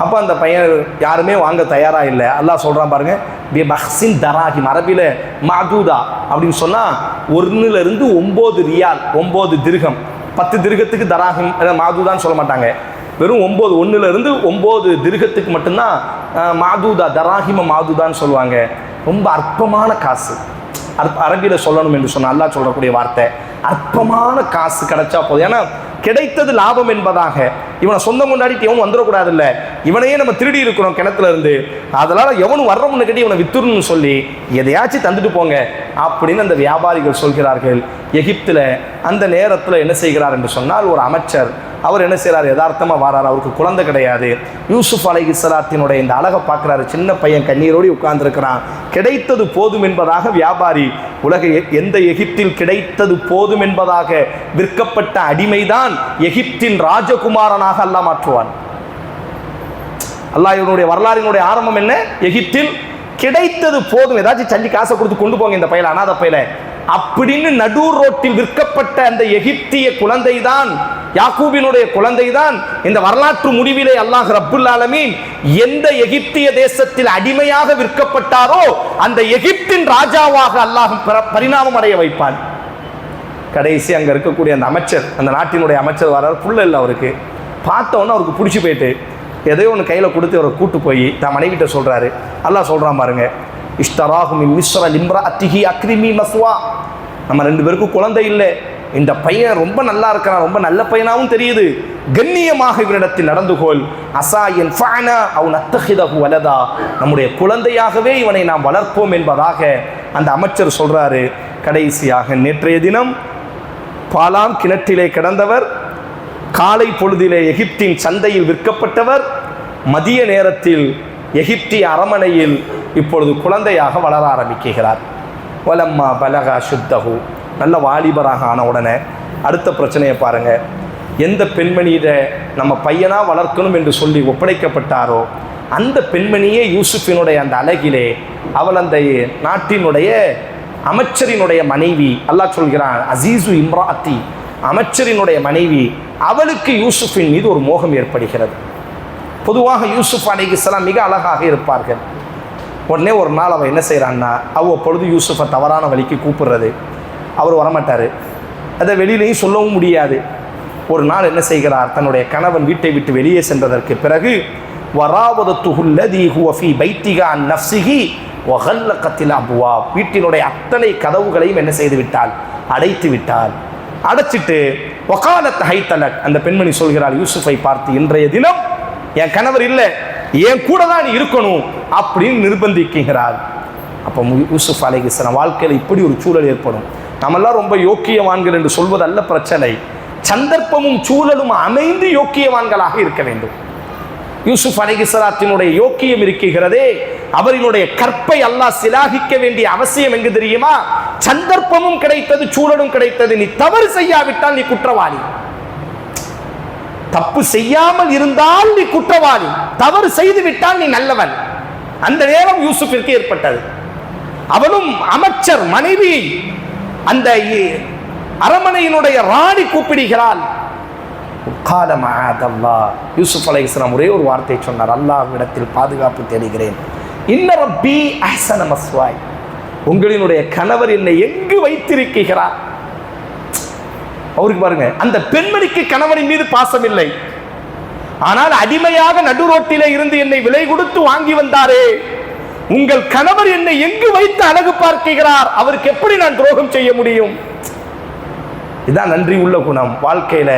அப்போ அந்த பையன் யாருமே வாங்க தயாராக இல்லை. அல்லாஹ் சொல்கிறான் பாருங்க, பி பக்ஸின் தராஹிம், அரபியில் மாதூதா அப்படின்னு சொன்னால் 1லிருந்து 9 ரியால், 9 திர்ஹம், 10 திர்ஹத்துக்கு தராஹிம் மாதூதான்னு சொல்ல மாட்டாங்க, வெறும் 1லிருந்து 9 திர்ஹத்துக்கு மட்டும்தான் மாதூதா, தராஹிம மாதூதான்னு சொல்லுவாங்க. ரொம்ப அற்பமான காசு. அரபியில் சொல்லணும் என்று சொன்னால் அல்லாஹ் சொல்லக்கூடிய வார்த்தை அற்பமான காசு கிடைச்சா போதும். ஏன்னா கிடைத்தது லாபம் என்பதாக, இவனை சொந்தம் கொண்டாடிட்டு எவனும் வந்துடக்கூடாது, இல்லை இவனையே நம்ம திருடி இருக்கிறோம் கிணத்துல இருந்து, அதனால எவனும் வர்றவனு கட்டி இவனை வித்துருன்னு சொல்லி எதையாச்சும் தந்துட்டு போங்க அப்படின்னு அந்த வியாபாரிகள் சொல்கிறார்கள். எகிப்தில் அந்த நேரத்தில் என்ன செய்கிறார் என்று சொன்னால், ஒரு அமைச்சர் அவர் என்ன செய்கிறார், யதார்த்தமாக வாரார், அவருக்கு குழந்தை கிடையாது. யூசுப் அலைஹிஸ்ஸலாத்தினுடைய இந்த அழகை பார்க்குறாரு, சின்ன பையன் கண்ணீரோடு உட்கார்ந்துருக்கிறான். கிடைத்தது போதும் என்பதாக வியாபாரி, உலக எந்த எகிப்தில் கிடைத்தது போதும் என்பதாக விற்கப்பட்ட அடிமைதான் எகிப்தின் ராஜகுமாரனாக அல்லாஹ் மாற்றுவான். அல்லாஹ் இவனுடைய வரலாறினுடைய ஆரம்பம் என்ன, எகிப்தில் கிடைத்தது போதும், ஏதாச்சும் சல்லி காசை கொடுத்து கொண்டு போங்க இந்த பையில, அனாத பையில அப்படின்னு நடு ரோட்டில் விற்கப்பட்ட அந்த எகிப்திய குழந்தை தான், யாக்கூபினுடைய குழந்தை தான் இந்த வரலாற்று முடிவிலே அல்லாஹ் ரப்புல் ஆலமீன் எந்த எகிப்திய தேசத்தில் அடிமையாக விற்கப்பட்டாரோ அந்த எகிப்தின் ராஜாவாக அல்லாஹ் பரிணாமம் அடைய வைப்பான். கடைசி அங்க இருக்கக்கூடிய அந்த அமைச்சர், அந்த நாட்டினுடைய அமைச்சர் வரார், புள்ள இல்லை அவருக்கு. பார்த்தவொன்னு அவருக்கு பிடிச்சி போயிட்டு எதையோ ஒன்று கையில் கொடுத்து அவரை கூட்டு போய் தான் மனைவிட்ட சொல்றாரு. அல்லாஹ் சொல்றான் பாருங்க, இஷ்டராஹு மின் மிஸ்ர லிம்ரஅத்திஹி அக்ரிமி மஸ்வா. நம்ம 2 பேருக்கும் குழந்தை இல்லை, இந்த பையன் ரொம்ப நல்லா இருக்கிறான், ரொம்ப நல்ல பையனாகவும் தெரியுது, கண்ணியமாக இவனிடத்தில் நடந்து கொள். அசாயன் ஃபஅனா அவ் நத்தஹிதஹு வலதா, நம்முடைய குழந்தையாகவே இவனை நாம் வளர்ப்போம் என்பதாக அந்த அமைச்சர் சொல்றாரு. கடைசியாக நேற்றைய தினம் பாலாம் கிணற்றிலே கிடந்தவர், காலை பொழுதிலே எகிப்தின் சந்தையில் விற்கப்பட்டவர், மதிய நேரத்தில் எகிப்திய அரமனையில் இப்பொழுது குழந்தையாக வளர ஆரம்பிக்கிறார். வலம்மா பலகா சுத்தகு, நல்ல வாலிபராக ஆன உடனே அடுத்த பிரச்சனையை பாருங்க. எந்த பெண்மணியிட நம்ம பையனா வளர்க்கணும் என்று சொல்லி ஒப்படைக்கப்பட்டாரோ அந்த பெண்மணியே யூசுஃபினுடைய அந்த அழகிலே அவள் அந்த நாட்டினுடைய அமைச்சரினுடைய மனைவி. அல்லாஹ் சொல்கிறான் அசீசு இம்ராத்தி, அமைச்சரினுடைய மனைவி. அவளுக்கு யூசுஃபின் மீது ஒரு மோகம் ஏற்படுகிறது. பொதுவாக யூசுப் அலைஹிஸ்ஸலாம் மிக அழகாக இருப்பார்கள். உடனே ஒரு நாள் அவள் என்ன செய்கிறான்னா, அவ்வப்பொழுது யூசுஃபை தவறான வழிக்கு கூப்பிடுறது. அவர் வரமாட்டார், அதை வெளியிலையும் சொல்லவும் முடியாது. ஒரு நாள் என்ன செய்கிறார், தன்னுடைய கணவன் வீட்டை விட்டு வெளியே சென்றதற்கு பிறகு வராவதத்துஹுல்லதி ஹுவ ஃபீ பைத்திஹா அன் நஃப்ஸிஹி வகல்லகத்தில் அப்வாப், வீட்டினுடைய அத்தனை கதவுகளையும் என்ன செய்து விட்டால், அடைத்து விட்டால். அடைச்சிட்டு வகாலத் ஹைத்தலக், அந்த பெண்மணி சொல்கிறாள் யூசுஃபை பார்த்து, இன்றைய தினம் என் கணவர் இல்லை, என் கூட தான் இருக்கணும் அப்படின்னு நிர்பந்திக்கிறாள். அப்போ யூசுப் அலைஹிஸ்ஸலாம் வாழ்க்கையில் இப்படி ஒரு சூழல் ஏற்படும். நம்மெல்லாம் ரொம்ப யோக்கியவான்கள் என்று சொல்வது அல்ல பிரச்சனை, சந்தர்ப்பமும் சூழலும் அமைந்து யோக்கியவான்களாக இருக்க வேண்டும். யூசுப் அலைஹிஸ்ஸலாத்தினுடைய யோக்கியம் இருக்கிறதே, அவரினுடைய கற்பை அல்லாஹ் சிலாகிக்க வேண்டிய அவசியம் எங்கு தெரியுமா? சந்தர்ப்பமும் கிடைத்தது, சூழலும் கிடைத்தது. நீ தவறு செய்யாவிட்டால் நீ குற்றவாளி, தப்பு செய்யாமல் இருந்தால் நீ குற்றவாளி, தவறு செய்து விட்டால் நீ நல்லவன். அந்த நேரம் யூசுஃபிற்கு ஏற்பட்டது. அவனும் அமைச்சர் மனைவி, அந்த அரமனையினுடைய ராணி கூப்பிடுகிறாள். யூசுப் அலைஹிஸ்ஸலாம் ஒரே ஒரு வார்த்தை சொன்னார், அல்லாஹ்விடத்தில் பாதுகாப்பு தேடுகிறேன். இன்ன ரப்பி அஹ்ஸன மஸ்வாய், உங்களினுடைய கணவர் என்னை எங்கு வைத்திருக்கிறார். அவருக்கு பாருங்க, அந்த பெண்மணிக்கு கணவனின் மீது பாசம் இல்லை, ஆனால் அடிமையாக நடு ரோட்டிலே இருந்து என்னை விலை கொடுத்து வாங்கி வந்தாரே, உங்கள் கணவர் என்னை எங்கு வைத்து அழகு பார்க்கிறார், அவருக்கு எப்படி நான் துரோகம் செய்ய முடியும்? இதுதான் நன்றி உள்ள குணம். வாழ்க்கையில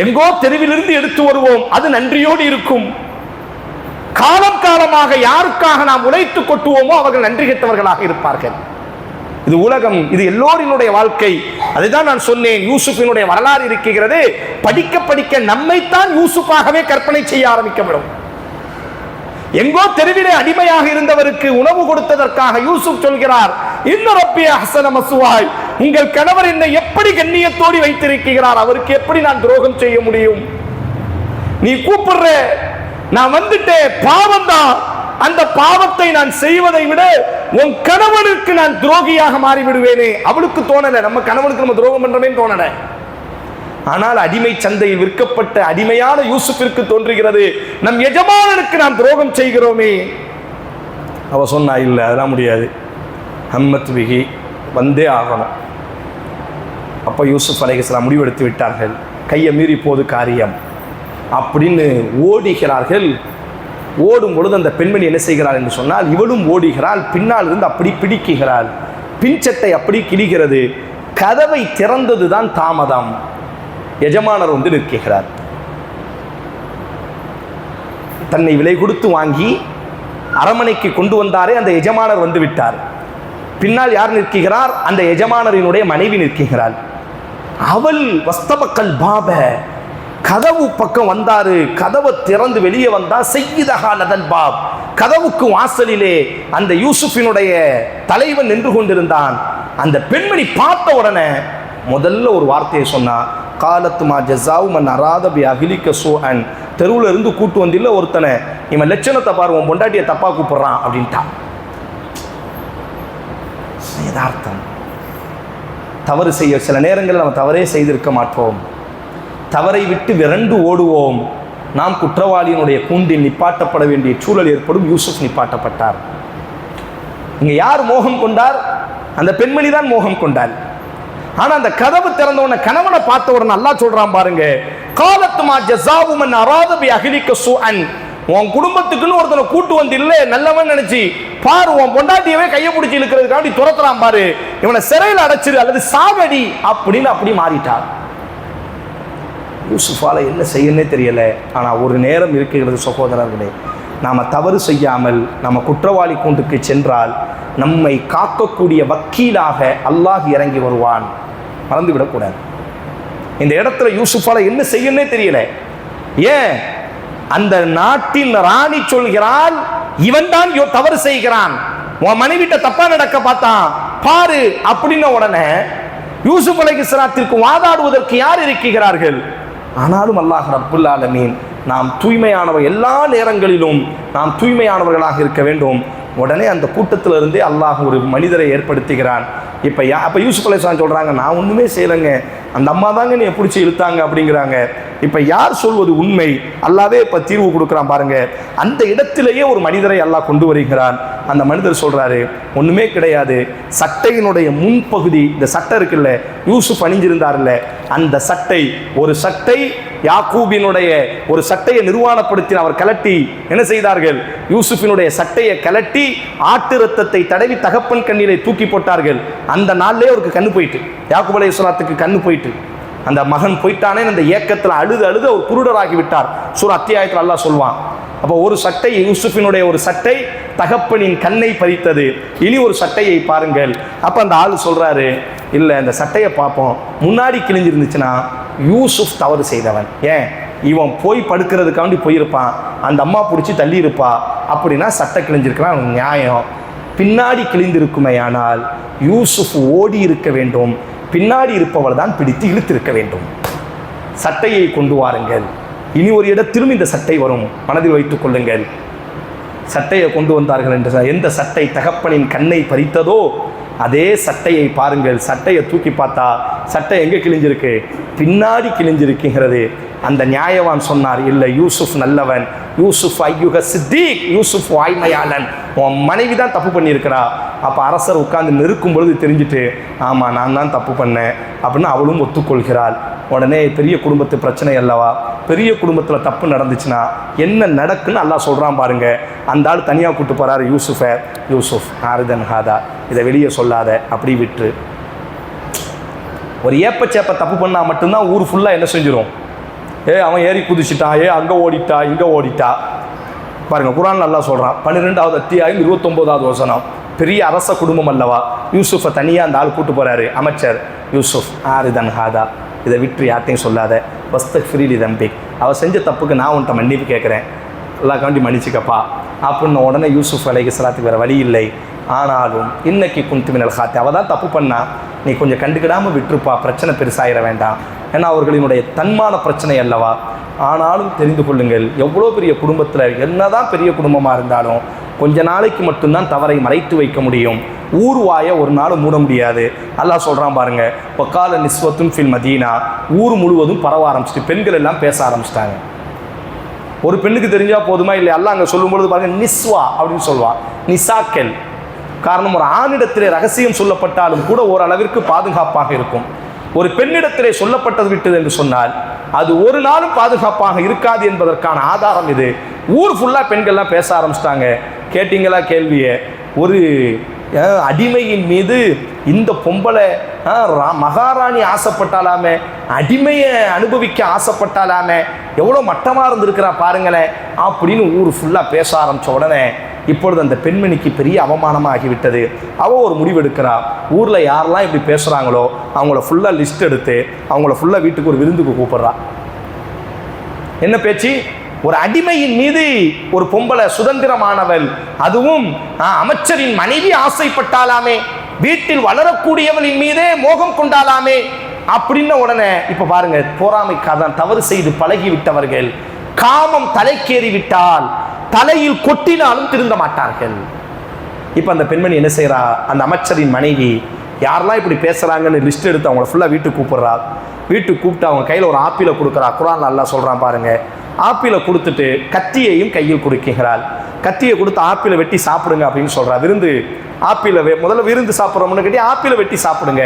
எங்கோ தெருவிலிருந்து எடுத்து வருவோம், அது நன்றியோடு இருக்கும். காலம் காலமாக யாருக்காக நாம் உழைத்து கொட்டுவோமோ அவர்கள் நன்றி கெட்டவர்களாக இருப்பார்கள். இது உலகம், இது எல்லோரினுடைய வாழ்க்கை. அதுதான் நான் சொன்னேன், யூசுஃபினுடைய வரலாறு இருக்கிறது. படிக்க படிக்க நம்மைத்தான் யூசுஃபாகவே கற்பனை செய்ய ஆரம்பிக்கப்படும். எங்கோ தெருவிலே அடிமையாக இருந்தவருக்கு உணவு கொடுத்ததற்காக யூசுப் சொல்கிறார், இன்ன ரப்பி அஹ்ஸன மஸ்வாய், உங்கள் கணவர் என்னை எப்படி கண்ணியத்தோடு வைத்திருக்கிறார், அவருக்கு எப்படி நான் துரோகம் செய்ய முடியும்? நீ கூப்பிடுற, நான் வந்துட்டேன், பாவம் தான். அந்த பாவத்தை நான் செய்வதை விட உன் கணவனுக்கு நான் துரோகியாக மாறிவிடுவேனே. அவளுக்கு தோணல, நம்ம கணவனுக்கு நம்ம துரோகம் பண்றமே தோணல. ஆனால் அடிமை சந்தையில் விற்கப்பட்ட அடிமையான யூசுஃபிற்கு தோன்றுகிறது, நம் எஜமானனுக்கு நாம் துரோகம் செய்கிறோமே. அவ சொன்னா, இல்லை அதெல்லாம் முடியாது, ஹம்மத் பிஹி, வந்தே ஆகணும். அப்போ யூசுப் அலைஹிஸ்ஸலாம் முடிவெடுத்து விட்டார்கள், கையை மீறி போது காரியம் அப்படின்னு ஓடுகிறார்கள். ஓடும் பொழுது அந்த பெண்மணி என்ன செய்கிறாள் என்று சொன்னால், இவளும் ஓடுகிறாள், பின்னால் இருந்து அப்படி பிடிக்குகிறாள், பின்சட்டை அப்படி கிழிகிறது. கதவை திறந்தது தான் தாமதம். எஜமானர் வந்து நிற்கிறார். தன்னை விலை கொடுத்து வாங்கி அரமனைக்கு கொண்டு வந்தாரே அந்த எஜமானர் வந்து விட்டார். பின்னால் யார் நிற்கிறார்? அந்த எஜமானரினுடைய மனைவி நிற்கிறாள். அவள் வஸ்தபக்கல் பாப, கதவு பக்கம் வந்தாரு. கதவை திறந்து வெளியே வந்தா செய்யிதகாலதன் பாப், கதவுக்கு வாசலிலே அந்த யூசுஃபினுடைய தலைவன் நின்று கொண்டிருந்தான். அந்த பெண்மணி பார்த்த உடனே முதல்ல ஒரு வார்த்தையை சொன்னா, காலத்துமா ஜஸாவு மன் அராத பி அகிலிக்க சூஅன், தெருவில் இருந்து கூட்டு வந்தில்ல ஒருத்தனை, இவன் லட்சணத்தை பாரு, உன் பொண்டாட்டியை தப்பா கூப்பிடுறான் அப்படின்ட்டான். யதார்த்தம். தவறு செய்ய சில நேரங்களில் நம்ம தவறே செய்திருக்க மாட்டோம். தவறை விட்டு விரண்டு ஓடுவோம். நாம் குற்றவாளியினுடைய கூண்டில் நிப்பாட்டப்பட வேண்டிய சூழல் ஏற்படும். யூசுப் நிப்பாட்டப்பட்டார். இங்க யார் மோகம் கொண்டார்? அந்த பெண்மணி தான் மோகம் கொண்டார். ஆனா அந்த கதவு திறந்த உடனே கணவனை பார்த்த உடனே அல்லாஹ் சொல்றான் பாருங்க, காலத்துமா ஜஸாவு மன் அராத பி அஹ்லிக ஸூஅன். உன் குடும்பத்துக்குன்னு ஒருத்தனை கூட்டு வந்து இல்ல நல்லவன் நினைச்சு பாரு, உன் பொண்டாட்டியவே கையை பிடிச்சி இழுக்கிறதுக்காண்டி துரத்துறான் பாரு, இவனை சிறையில் அடைச்சிரு அல்லது சாவடி அப்படின்னு அப்படி மாறிட்டார். யூசுஃபால என்ன செய்யனே தெரியல. ஆனா ஒரு நேரம் இருக்கிறது சகோதரர்களே, நாம தவறு செய்யாமல் நம்ம குற்றவாளி கூண்டுக்கு சென்றால் நம்மை காக்கக்கூடிய வக்கீலாக அல்லாஹ் இறங்கி வருவான். மறந்துவிடக்கூடாது. இந்த இடத்துல யூசுஃபால என்ன செய்யனே தெரியல. ஏன்? அந்த நாட்டின் ராணி சொல்கிறாள், இவன் தான் தவறு செய்கிறான், உன் மனைவிட்ட தப்பா நடக்க பார்த்தான் பாரு அப்படின்ன உடனே யூசுப் அலைஹிஸ்ஸலாத்திற்கு வாதாடுவதற்கு யார் இருக்கிறார்கள்? ஆனாலும் அல்லாஹ் ரப்புல் ஆலமீன் நாம் தூய்மையானவர், எல்லா நேரங்களிலும் நாம் தூய்மையானவர்களாக இருக்க வேண்டும். உடனே அந்த கூட்டத்தில் இருந்தே அல்லாஹ் ஒரு மனிதரை ஏற்படுத்துகிறான். அப்போ யூசுப் அலைஹிஸ்ஸலாம் சொல்கிறாங்க, நான் ஒன்றுமே செய்யலைங்க, அந்த அம்மா தாங்க நீ பிடிச்சி இழுத்தாங்க அப்படிங்கிறாங்க. இப்போ யார் சொல்வது உண்மை? அல்லாவே இப்போ தீர்வு கொடுக்குறான் பாருங்க. அந்த இடத்திலேயே ஒரு மனிதரை அல்லாஹ் கொண்டு வருகிறான். அந்த மனிதர் சொல்கிறாரு, ஒன்றுமே கிடையாது, சட்டையினுடைய முன்பகுதி, இந்த சட்டை இருக்குல்ல, யூசுப் அணிஞ்சிருந்தார்ல, அந்த சட்டை, ஒரு சட்டை யாக்கூபினுடைய ஒரு சட்டையை நிர்வாணப்படுத்தி அவர் கலட்டி என்ன செய்தார்கள்? யூசுஃபினுடைய சட்டையை கலட்டி ஆட்டு ரத்தத்தை தடவி தகப்பன் கண்ணிலே தூக்கி போட்டார்கள். அந்த நாள்லேயே அவருக்கு கண்ணு போயிட்டு, யாக்கூப் அலைஹிஸ்ஸலாத்துக்கு கண்ணு போயிட்டு, அந்த மகன் போயிட்டானே அந்த ஏக்கத்தில் அழுது அழுது அவர் குருடராகி விட்டார். சூரா அத்தியாயத்தில் அல்லாஹ் சொல்வான். அப்போ ஒரு சட்டை, யூசுஃபினுடைய ஒரு சட்டை தகப்பனின் கண்ணை பறித்தது. இனி ஒரு சட்டையை பாருங்கள். அப்போ அந்த ஆள் சொல்றாரு, இல்லை இந்த சட்டையை பார்ப்போம், முன்னாடி கிழிஞ்சிருந்துச்சுன்னா யூசுப் தவறு செய்தவன், ஏன் இவன் போய் படுக்கிறதுக்காண்டி போயிருப்பான், அந்த அம்மா பிடிச்சி தள்ளி இருப்பா, அப்படின்னா சட்டை கிழிஞ்சிருக்கிறான் நியாயம். பின்னாடி கிழிந்திருக்குமே ஆனால் யூசுப் ஓடி இருக்க வேண்டும், பின்னாடி இருப்பவள் தான் பிடித்து இழுத்திருக்க வேண்டும். சட்டையை கொண்டு வாருங்கள். இனி ஒரு இடத்திலும் இந்த சட்டை வரும், மனதில் வைத்துக் கொள்ளுங்கள். சட்டையை கொண்டு வந்தார்கள் என்று எந்த சட்டை தகப்பனின் கண்ணை பறித்ததோ அதே சட்டையை பாருங்கள். சட்டையை தூக்கி பார்த்தா சட்டை எங்கே கிழிஞ்சிருக்கு? பின்னாடி கிழிஞ்சிருக்கிறது. அந்த நியாயவான் சொன்னார், இல்லை யூசுப் நல்லவன், யூசுப் ஐயுக சித்திக், யூசுப் வாய்மையாளன், உன் மனைவி தான் தப்பு பண்ணியிருக்கிறா. அப்போ அரசர் உட்கார்ந்து நெருக்கும் பொழுது தெரிஞ்சுட்டு, ஆமாம் நான் தான் தப்பு பண்ணேன் அப்படின்னு அவளும் ஒத்துக்கொள்கிறாள். உடனே பெரிய குடும்பத்து பிரச்சனை அல்லவா, பெரிய குடும்பத்தில் தப்பு நடந்துச்சுன்னா என்ன நடக்குன்னு அல்லாஹ் சொல்கிறான் பாருங்க. அந்த ஆள் தனியாக கூப்பிட்டு போகிறாரு யூசுஃபை, யூசுஃப் ஆரிதன் ஹாதா, இதை வெளியே சொல்லாத, அப்படி விட்டு. ஒரு ஏப்பச்சேப்பை தப்பு பண்ணால் மட்டும்தான் ஊர் ஃபுல்லாக என்ன செஞ்சிடும், அவன் ஏறி குதிச்சிட்டான், அங்கே ஓடிட்டா இங்கே ஓடிட்டா. பாருங்க குர்ஆன் அல்லாஹ் சொல்கிறான், 12வது அத்தியாயம் 29வது வசனம். பெரிய அரச குடும்பம் அல்லவா, யூசுஃபை தனியாக அந்த ஆள் கூட்டு போகிறாரு அமைச்சர். யூசுஃப் ஆரிதன் ஹாதா, இதை விட்டு யார்ட்டையும் சொல்லாத, வஸ்தக் ஃப்ரீலி தம்பிக், அவள் செஞ்ச தப்புக்கு நான் உன்ட்ட மன்னிப்பு கேட்குறேன், எல்லாக்காண்டி மன்னிச்சுக்கப்பா அப்படின்னு. உடனே யூசுஃப் அலைஹிஸ்ஸலாத்துக்கு வேறு வழி இல்லை. ஆனாலும் இன்னைக்கு குந்தி மினல் காத்தி, அவள் தான் தப்பு பண்ணா, நீ கொஞ்சம் கண்டுக்கிடாமல் விட்டுருப்பா, பிரச்சனை பெருசாகிட வேண்டாம், ஏன்னா அவர்களினுடைய தன்மான பிரச்சனை அல்லவா. ஆனாலும் தெரிந்து கொள்ளுங்கள், எவ்வளோ பெரிய குடும்பத்தில், என்னதான் பெரிய குடும்பமாக இருந்தாலும் கொஞ்ச நாளைக்கு மட்டும்தான் தவறை மறைத்து வைக்க முடியும். ஊர்வாயை ஒரு நாள் மூட முடியாது. அல்லாஹ் சொல்கிறான் பாருங்க, வக்கால நிஸ்வத்துன் ஃபில் மதீனா, ஊர் முழுவதும் பரவ ஆரம்பிச்சிட்டு பெண்கள் எல்லாம் பேச ஆரம்பிச்சிட்டாங்க. ஒரு பெண்ணுக்கு தெரிஞ்சால் போதுமா இல்லை, அல்லாஹ் அங்கே சொல்லும்பொழுது பாருங்க நிஸ்வா அப்படின்னு சொல்லுவான், நிசாக்கள். காரணம், ஒரு ஆணிடத்திலே ரகசியம் சொல்லப்பட்டாலும் கூட ஓரளவிற்கு பாதுகாப்பாக இருக்கும். ஒரு பெண்ணிடத்திலே சொல்லப்பட்டது விட்டது என்று சொன்னால் அது ஒரு நாளும் பாதுகாப்பாக இருக்காது என்பதற்கான ஆதாரம் இது. ஊர் ஃபுல்லாக பெண்கள்லாம் பேச ஆரம்பிச்சிட்டாங்க. கேட்டிங்களா கேள்வியை? ஒரு அடிமையின் மீது இந்த பொம்பளை மகாராணி ஆசைப்பட்டாலாமே, அடிமையை அனுபவிக்க ஆசைப்பட்டாலாமே, எவ்வளோ மட்டமாக இருந்திருக்கிறா பாருங்களேன் அப்படின்னு ஊர் ஃபுல்லாக பேச ஆரம்பித்த உடனே இப்பொழுது அந்த பெண்மணிக்கு பெரிய அவமானமாக ஆகிவிட்டது. அவள் ஒரு முடிவெடுக்கிறா, ஊரில் யாரெல்லாம் இப்படி பேசுகிறாங்களோ அவங்கள ஃபுல்லாக லிஸ்ட் எடுத்து அவங்கள ஃபுல்லாக வீட்டுக்கு ஒரு விருந்துக்கு கூப்பிட்றா. என்ன பேச்சு? ஒரு அடிமையின் மீது ஒரு பொம்பளை சுதந்திரமானவள், அதுவும் அமைச்சரின் மனைவி ஆசைப்பட்டாலாமே, வீட்டில் வளரக்கூடியவளின் மீதே மோகம் கொண்டாலாமே அப்படின்ன உடனே இப்ப பாருங்க, பொறாமைக்காதான் தவறு செய்து பழகி விட்டவர்கள் காமம் தலைக்கேறி விட்டால் தலையில் கொட்டினாலும் திருந்த மாட்டார்கள். இப்போ அந்த பெண்மணி என்ன செய்கிறா, அந்த அமைச்சரின் மனைவி யாரெல்லாம் இப்படி பேசுகிறாங்கன்னு லிஸ்ட் எடுத்து அவங்கள ஃபுல்லாக வீட்டுக்கு கூப்பிட்றா. வீட்டுக்கு கூப்பிட்டு அவங்க கையில் ஒரு ஆப்பிளை கொடுக்குறா. குர்ஆன் அல்லாஹ் சொல்கிறான் பாருங்கள். ஆப்பிளை கொடுத்துட்டு கத்தியையும் கையில் கொடுக்கிறாள். கத்தியை கொடுத்து ஆப்பிளை வெட்டி சாப்பிடுங்க அப்படின்னு சொல்கிறா. ஆப்பிளை முதல்ல விருந்து சாப்பிட்றோம்னு கட்டி ஆப்பிளை வெட்டி சாப்பிடுங்க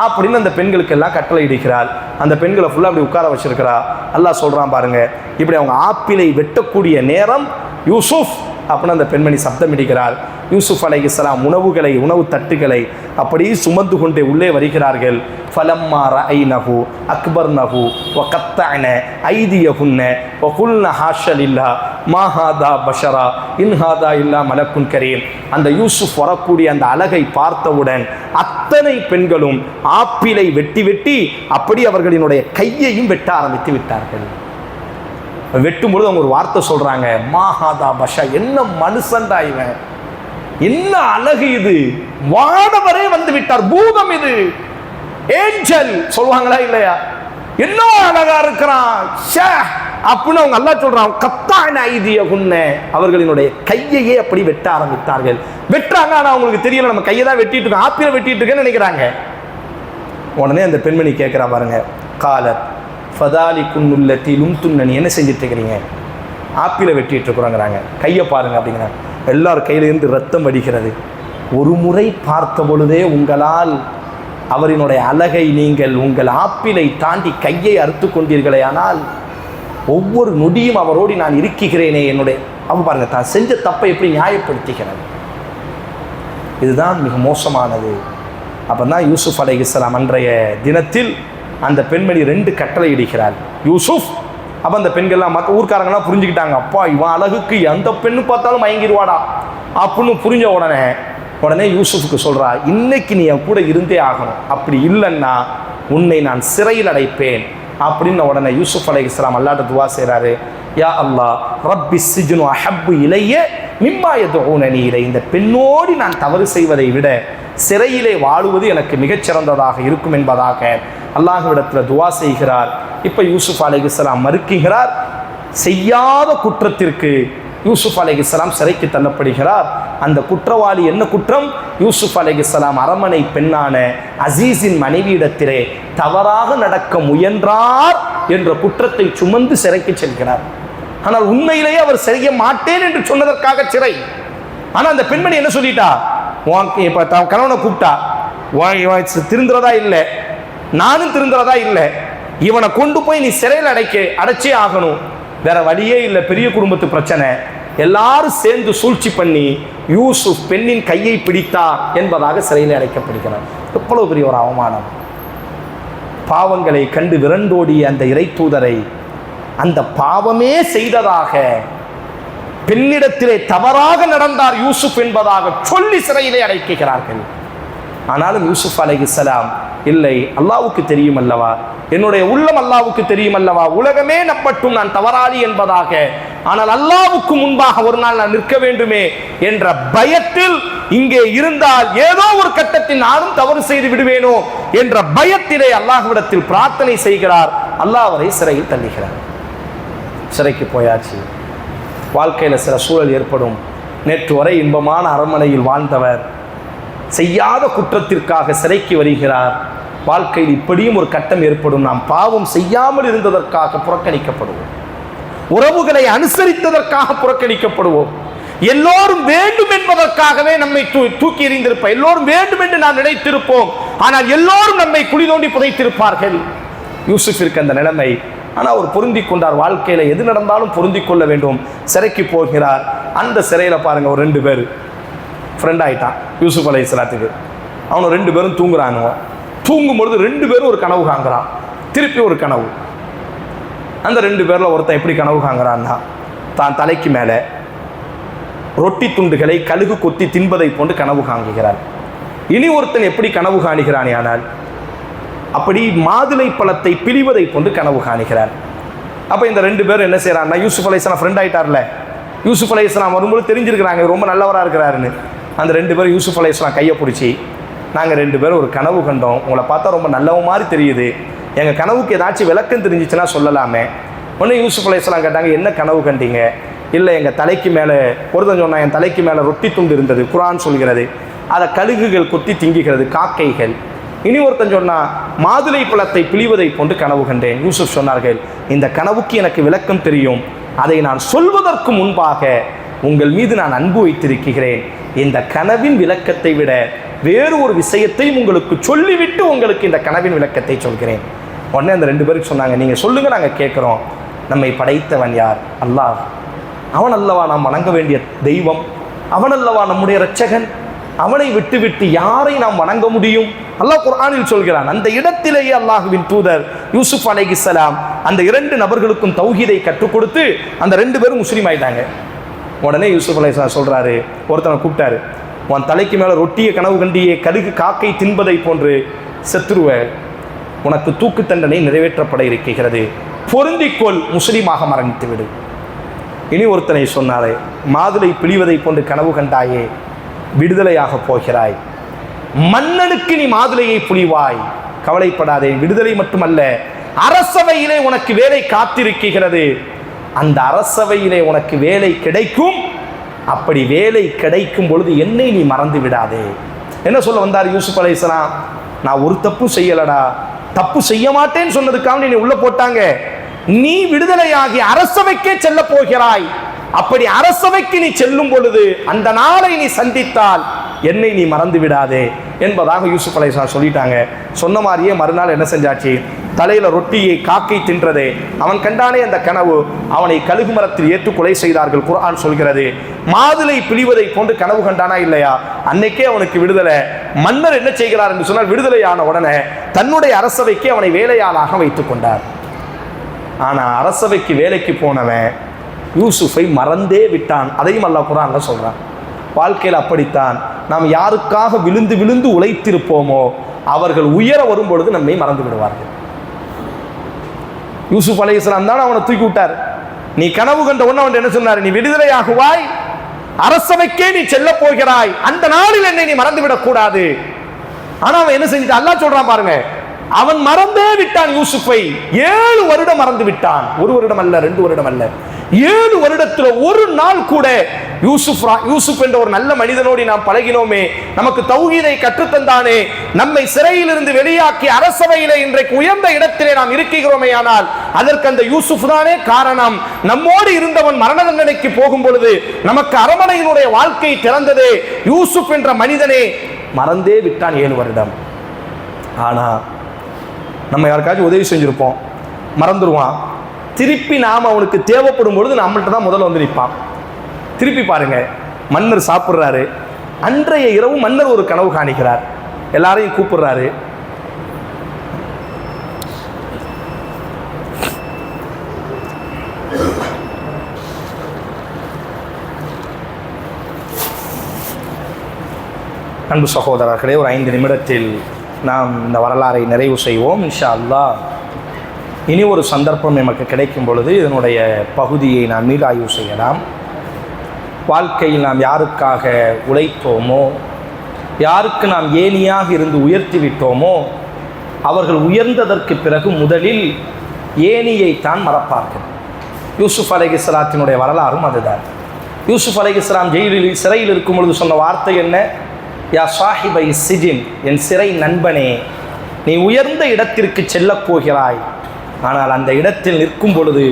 அப்படின்னு அந்த பெண்களுக்கு எல்லாம் கட்டளை இடிக்கிறாள். அந்த பெண்களை ஃபுல்லாக அப்படி உட்கார வச்சிருக்கிறா. அல்லாஹ் சொல்கிறான் பாருங்க, இப்படி அவங்க ஆப்பிளை வெட்டக்கூடிய நேரம் யூசுப் அப்படின்னு அந்த பெண்மணி சப்தம் இடிக்கிறாள். யூசுப் அலைஹிஸ்ஸலாம் உணவு தட்டுகளை அப்படியே சுமந்து கொண்டே உள்ளே வருகிறார்கள். ஃபலம்மா ரஅய்னஹு அக்பர்னஹு வகத்தஅன ஐதியஹுன்ன வகுல்ன ஹாஷா லில்லாஹ் மா ஹாதா பஷரா இன் ஹாதா இல்லா மலக்குன் கரீம். அந்த யூசுப் வரக்கூடிய அந்த அழகை பார்த்தவுடன் அத்தனை பெண்களும் ஆப்பிளை வெட்டி அப்படி அவர்களினுடைய கையையும் வெட்ட ஆரம்பித்து விட்டார்கள். வெட்டும்பொழுது அவங்க ஒரு வார்த்தை சொல்றாங்க, மாஹாதா பஷா, என்ன மனுஷன்டா இவன், என்ன அழகு இது, வானவரே வந்து விட்டார், பூதம் இது, ஏஞ்சல் சொல்லுவாங்களா இல்லையா, என்ன அழகா இருக்கிறான் அப்படின்னு அவங்க அல்லாஹ் சொல்றான். கத்தான ஐதிய குன்ன, அவர்களினுடைய கையையே அப்படி வெட்ட ஆரம்பித்தார்கள். வெட்டுறாங்க, ஆனா அவங்களுக்கு தெரியல நம்ம கையை தான் வெட்டிட்டு இருக்கோம், ஆப்பிளை வெட்டிட்டு இருக்கேன்னு நினைக்கிறாங்க. உடனே அந்த பெண்மணி கேட்கிறா பாருங்க, காலத் ஃபதாலி குன்னுல்லத்தி லும்துன்னி, என்ன செஞ்சுட்டு இருக்கிறீங்க, ஆப்பிளை வெட்டிட்டு இருக்கிறோங்கிறாங்க. கையை பாருங்க அப்படிங்கிறாங்க. எல்லாரும் கையிலிருந்து ரத்தம் வடிகிறது. ஒரு முறை பார்த்த பொழுதே உங்களால் அவரினுடைய அழகை நீங்கள் உங்கள் ஆப்பிளை தாண்டி கையை அறுத்து கொண்டீர்களே, ஆனால் ஒவ்வொரு நொடியும் அவரோடு நான் இருக்கிறேனே, என்னுடைய அவ பாருங்க தான் செஞ்ச தப்பை எப்படி நியாயப்படுத்துகிறது. இதுதான் மிக மோசமானது. அப்போ தான் யூசுப் அலைஹிஸ்ஸலாம் அன்றைய தினத்தில் அந்த பெண்மணி 2 கட்டளை இடுகிறாள். யூசுப், அப்போ அந்த பெண்கள்லாம் மற்ற ஊர்க்காரங்களாம் புரிஞ்சுக்கிட்டாங்க, அப்பா இவன் அழகுக்கு எந்த பெண்ணு பார்த்தாலும் மயங்கிடுவாடா அப்படின்னு புரிஞ்ச உடனே யூசுஃபுக்கு சொல்கிறா, இன்னைக்கு நீ என் கூட இருந்தே ஆகணும், அப்படி இல்லைன்னா உன்னை நான் சிறையில் அடைப்பேன் அப்படின்னு. உடனே யூசுப் அலைஹிஸ்ஸலாம் அல்லாஹ்ட்ட துவா செய்கிறாரு, யா அல்லாஹ் ரப்பி ஸிஜ்னு அஹப்பு இலைய மிம்மா யதுஊனனி இலை, இந்த பெண்ணோடு நான் தவறு செய்வதை விட சிறையிலே வாழுவது எனக்கு மிகச்சிறந்ததாக இருக்கும் என்பதாக அல்லாஹ்விடத்தில் துவா செய்கிறார். இப்போ யூசுப் அலைஹிஸ்ஸலாம் மறுக்கிறார். செய்யாத குற்றத்திற்கு யூசுப் அலைஹிஸ்ஸலாம் சிறைக்கு தள்ளப்படுகிறார். அந்த குற்றவாளி என்ன குற்றம்? யூசுப் அலைஹிஸ்ஸலாம் அரமனை பெண்ணான அசீஸின் மனைவியிடத்திலே தவறாக நடக்க முயன்றார் என்ற குற்றத்தை சுமந்து சிறைக்கு செல்கிறார். ஆனால் உண்மையிலேயே அவர் செய்ய மாட்டேன் என்று சொன்னதற்காக சிறை. ஆனால் அந்த பெண்மணி என்ன சொல்லிட்டா, இப்போ கணவனை கூப்பிட்டா, திருந்துறதா இல்லை, நானும் திருந்துறதா இல்லை, இவனை கொண்டு போய் நீ சிறையில் அடைச்சே ஆகணும், வேற வழியே இல்லை, பெரிய குடும்பத்து பிரச்சனை, எல்லாரும் சேர்ந்து சூழ்ச்சி பண்ணி யூசுப் பெண்ணின் கையை பிடித்தார் என்பதாக சிறையில் அடைக்கப்படுகிறார். எவ்வளவு பெரிய ஒரு அவமானம்! பாவங்களை கண்டு விரண்டோடிய அந்த இறை தூதரை அந்த பாவமே செய்ததாக, பெண்ணிடத்திலே தவறாக நடந்தார் யூசுப் என்பதாக சொல்லி சிறையிலே அடைக்கிறார்கள். ஆனாலும் யூசுப் அலைஹிஸ்ஸலாம், இல்லை, அல்லாஹ்வுக்கு தெரியும் அல்லவா, என்னுடைய உள்ளம் அல்லாஹ்வுக்கு தெரியும் அல்லவா, உலகமே நம்பட்டும் நான் தவறாளி என்பதாக, ஆனால் அல்லாஹ்வுக்கு முன்பாக ஒரு நாள் நான் நிற்க வேண்டுமே என்ற பயத்தில் இங்கே இருந்தால் ஏதோ ஒரு கட்டத்தில் நானும் தவறு செய்து விடுவேனோ என்ற பயத்திலே அல்லாஹ்விடத்தில் பிரார்த்தனை செய்கிறார். அல்லாஹ் அவரை சிறையில் தள்ளுகிறார். சிறைக்கு போயாச்சு. வாழ்க்கையில் சில சூழல் ஏற்படும். நேற்று வரை இன்பமான அரண்மனையில் வாழ்ந்தவர் செய்யாத குற்றத்திற்காக சிறைக்கு வருகிறார். வாழ்க்கையில் இப்படியும் ஒரு கட்டம் ஏற்படும். நாம் பாவம் செய்யாமல் இருந்ததற்காக புறக்கணிக்கப்படுவோம், உறவுகளை அனுசரித்ததற்காக புறக்கணிக்கப்படுவோம், எல்லோரும் வேண்டும் என்பதற்காகவே நம்மை தூக்கி எறிந்திருப்போம், எல்லோரும் வேண்டும் என்று நாம் நினைத்திருப்போம், ஆனால் எல்லோரும் நம்மை குழி தோண்டி புதைத்திருப்பார்கள். யூசுஃபிற்கு அந்த நிலைமை. ஆனால் அவர் பொருந்திக் கொண்டார். வாழ்க்கையில் எது நடந்தாலும் பொருந்திக் கொள்ள வேண்டும். சிறைக்கு போகிறார். அந்த சிறையில் பாருங்க, ஒரு 2 பேர் ஃப்ரெண்ட் ஆகிட்டான் யூசுப் அலைஹிஸ்ஸலாத்துக்கு. அவனை 2 பேரும் தூங்குறாங்க. தூங்கும் பொழுது 2 பேரும் ஒரு கனவு காண்கிறான். திருப்பி ஒரு கனவு. அந்த 2 பேரில் ஒருத்தன் எப்படி கனவு காண்கிறான்னா, தான் தலைக்கு மேலே ரொட்டி துண்டுகளை கழுகு கொத்தி தின்பதை போன்று கனவு காண்கிறார். இனி ஒருத்தன் எப்படி கனவு காணுகிறானே, ஆனால் அப்படி மாதுளை பழத்தை பிழிவதை போன்று கனவு காணுகிறார். அப்போ இந்த 2 பேரும் என்ன செய்கிறான்னா, யூசுப் அலைஹிஸ்ஸலாம் ஃப்ரெண்ட் ஆகிட்டார்ல, யூசுப் அலைஹிஸ்ஸலாம் வரும்போது தெரிஞ்சிருக்கிறாங்க ரொம்ப நல்லவராக இருக்கிறாருன்னு. அந்த 2 பேரும் யூசுப் அலைஹிஸ்ஸலாம் கையை பிடிச்சி, நாங்கள் 2 பேரும் ஒரு கனவு கண்டோம், உங்களை பார்த்தா ரொம்ப நல்லவ மாதிரி தெரியுது, எங்கள் கனவுக்கு ஏதாச்சும் விளக்கம் தெரிஞ்சிச்சுன்னா சொல்லலாமே. உடனே யூசுப் அலைஹிஸ்ஸலாம் கேட்டாங்க, என்ன கனவு கண்டீங்க? இல்லை எங்கள் தலைக்கு மேலே ஒருத்தன் சொன்னான், என் தலைக்கு மேலே ரொட்டி துண்டு இருந்தது, குர்ஆன் சொல்கிறது, அதை கழுகுகள் கொத்தி திங்குகிறது, காக்கைகள். இனி ஒருத்தன் சொன்னால் மாதுளை பழத்தை பிழிவதை போன்று கனவு கண்டேன். யூசுப் சொன்னார்கள், இந்த கனவுக்கு எனக்கு விளக்கம் தெரியும், அதை நான் சொல்வதற்கு முன்பாக உங்கள் மீது நான் அன்பு வைத்திருக்கிறேன். இந்த கனவின் விளக்கத்தை விட வேறு ஒரு விஷயத்தையும் உங்களுக்கு சொல்லிவிட்டு உங்களுக்கு இந்த கனவின் விளக்கத்தை சொல்கிறேன். உடனே அந்த 2 பேருக்கு சொன்னாங்க, நீங்கள் சொல்லுங்கள், நாங்கள் கேட்குறோம். நம்மை படைத்தவன் யார்? அல்லாஹ். அவன் அல்லவா நாம் வணங்க வேண்டிய தெய்வம், அவன் அல்லவா நம்முடைய இரட்சகன். அவனை விட்டு யாரை நாம் வணங்க முடியும்? அல்லாஹ் குர்ஆனில் சொல்கிறான். அந்த இடத்திலேயே அல்லாஹ்வின் தூதர் யூசுப் அலைஹிஸ்ஸலாம் அந்த 2 நபர்களுக்கும் தௌஹீதை கற்றுக் கொடுத்து அந்த 2 பேரும் முஸ்லீம் ஆயிட்டாங்க. உடனே யூசுப் அலைஹிஸ்ஸலாம் சொல்றாரு, ஒருத்தனை கூப்பிட்டாரு, உன் தலைக்கு மேலே ரொட்டியை கனவு கண்டியே, கழுகு காக்கை தின்பதை போன்று செத்துருவ, உனக்கு தூக்கு தண்டனை நிறைவேற்றப்பட இருக்கிறது, பொருந்திக்கொள், முஸ்லீமாக மரணித்து விடு. இனி ஒருத்தனை சொன்னாரே, மாதுளை பிழிவதை போன்று கனவு கண்டாயே, விடுதலையாக போகிறாய், மன்னனுக்கு நீ மாதுளையை புழிவாய், கவலைப்படாதே, விடுதலை மட்டுமல்ல, அரசவையிலே உனக்கு வேலை காத்திருக்கிறது, அந்த அரசவையிலே உனக்கு வேலை கிடைக்கும், அப்படி வேலை கிடைக்கும் பொழுது என்னை நீ மறந்து விடாதே. என்ன சொல்ல வந்தார் யூசுப் அலைஹிஸ்ஸலாம்? நான் ஒரு தப்பு செய்யலடா, தப்பு செய்ய மாட்டேன்னு சொன்னதுக்காக நீ உள்ள போட்டாங்க, நீ விடுதலையாகி அரசவைக்கே செல்ல போகிறாய், அப்படி அரசவைக்கு நீ செல்லும் பொழுது அந்த நாளை நீ சந்தித்தால் என்னை நீ மறந்து விடாதே என்பதாக யூசுப் அலைஹிஸ்ஸலாம் சொல்லிட்டாங்க. சொன்ன மாதிரியே மறுநாள் என்ன செஞ்சாச்சு, தலையில ரொட்டியை காக்கை தின்றதே, அவன் கண்டானே அந்த கனவு, அவனை கழுகு மரத்தில் ஏற்று கொலை செய்தார்கள். குர்ஆன் சொல்கிறது, மாதுளை பிழிவதை போன்று கனவு கண்டானா இல்லையா, அன்னைக்கே அவனுக்கு விடுதலை. மன்னர் என்ன செய்கிறார் என்று சொன்னால், விடுதலையான உடனே தன்னுடைய அரசவைக்கு அவனை வேலையாளாக வைத்துக் கொண்டார். ஆனா அரசவைக்கு வேலைக்கு போனவன் யூசுஃபை மறந்தே விட்டான். அதையும் அல்லாஹ் குர்ஆன்ல சொல்றான். வாழ்க்கையில் அப்படித்தான், நாம் யாருக்காக விழுந்து விழுந்து உழைத்திருப்போமோ அவர்கள் உயர வரும் பொழுது நம்மை மறந்து விடுவார்கள். யூசுப் அலைஹிஸ்ஸலாம் தான் அவனை தூக்கி விட்டார். நீ கனவு கண்ட உடனே அவன் என்ன சொன்னார், நீ விடுதலையாகுவாய், அரசவைக்கே நீ செல்ல போகிறாய், அந்த நாளில் என்னை நீ மறந்து விடக்கூடாது. ஆனா அவன் என்ன செஞ்சிட்டான், அல்லாஹ் சொல்றான் பாருங்க, அவன் மறந்தே விட்டான் யூசுஃபை. 7 வருடம் மறந்து விட்டான். 1 வருடம் அல்ல, 2 வருடம் அல்ல, 7 வருடத்துல ஒரு நாள் கூட யூசுப் என்ற ஒரு நல்ல மனிதனோடு நாம் பழகினோமே, நமக்கு தௌஹீதை கற்றுத்தந்தானே, நம்மை சிறையிலிருந்து வெளியாக்கி அரசவையிலே இன்றைக்கு உயர்ந்த இடத்திலே நாம் இருக்கிறோமே, ஆனால் அதற்கு அந்த யூசுப் தானே காரணம். நம்மோடு இருந்தவன் மரண தண்டனைக்கு போகும் பொழுது நமக்கு அரமனையினுடைய வாழ்க்கை திறந்ததே யூசுப் என்ற மனிதனே மறந்தே விட்டான் 7 வருடம். ஆனா நம்ம யாருக்காச்சும் உதவி செஞ்சிருப்போம், மறந்துடுவான். திருப்பி நாம் அவனுக்கு தேவைப்படும் பொழுது நம்மள்ட்ட தான் முதல்ல வந்து நிற்பான். திருப்பி பாருங்க, மன்னர் சாப்பிட்றாரு. அன்றைய இரவு மன்னர் ஒரு கனவு காணிக்கிறார், எல்லாரையும் கூப்பிடுறாரு. அன்பு சகோதரர்களே, ஒரு 5 நிமிடத்தில் நாம் இந்த வரலாறை நிறைவு செய்வோம் இன்ஷா அல்லாஹ். இனி ஒரு சந்தர்ப்பம் நமக்கு கிடைக்கும் பொழுது இதனுடைய பகுதியை நாம் மீளாய்வு செய்யலாம். வாழ்க்கையில் நாம் யாருக்காக உழைத்தோமோ, யாருக்கு நாம் ஏணியாக இருந்து உயர்த்தி விட்டோமோ, அவர்கள் உயர்ந்ததற்கு பிறகு முதலில் ஏணியைத்தான் மறப்பார்கள். யூசுப் அலைஹிஸ்ஸலாத்தினுடைய வரலாறும் அதுதான். யூசுப் அலைஹிஸ்ஸலாம் சிறையில் இருக்கும் பொழுது சொன்ன வார்த்தை என்ன? யா சாஹிபை சிஜின், என் சிறை நண்பனே, நீ உயர்ந்த இடத்திற்கு செல்லப் போகிறாய், ஆனால் அந்த இடத்தில் நிற்கும் பொழுது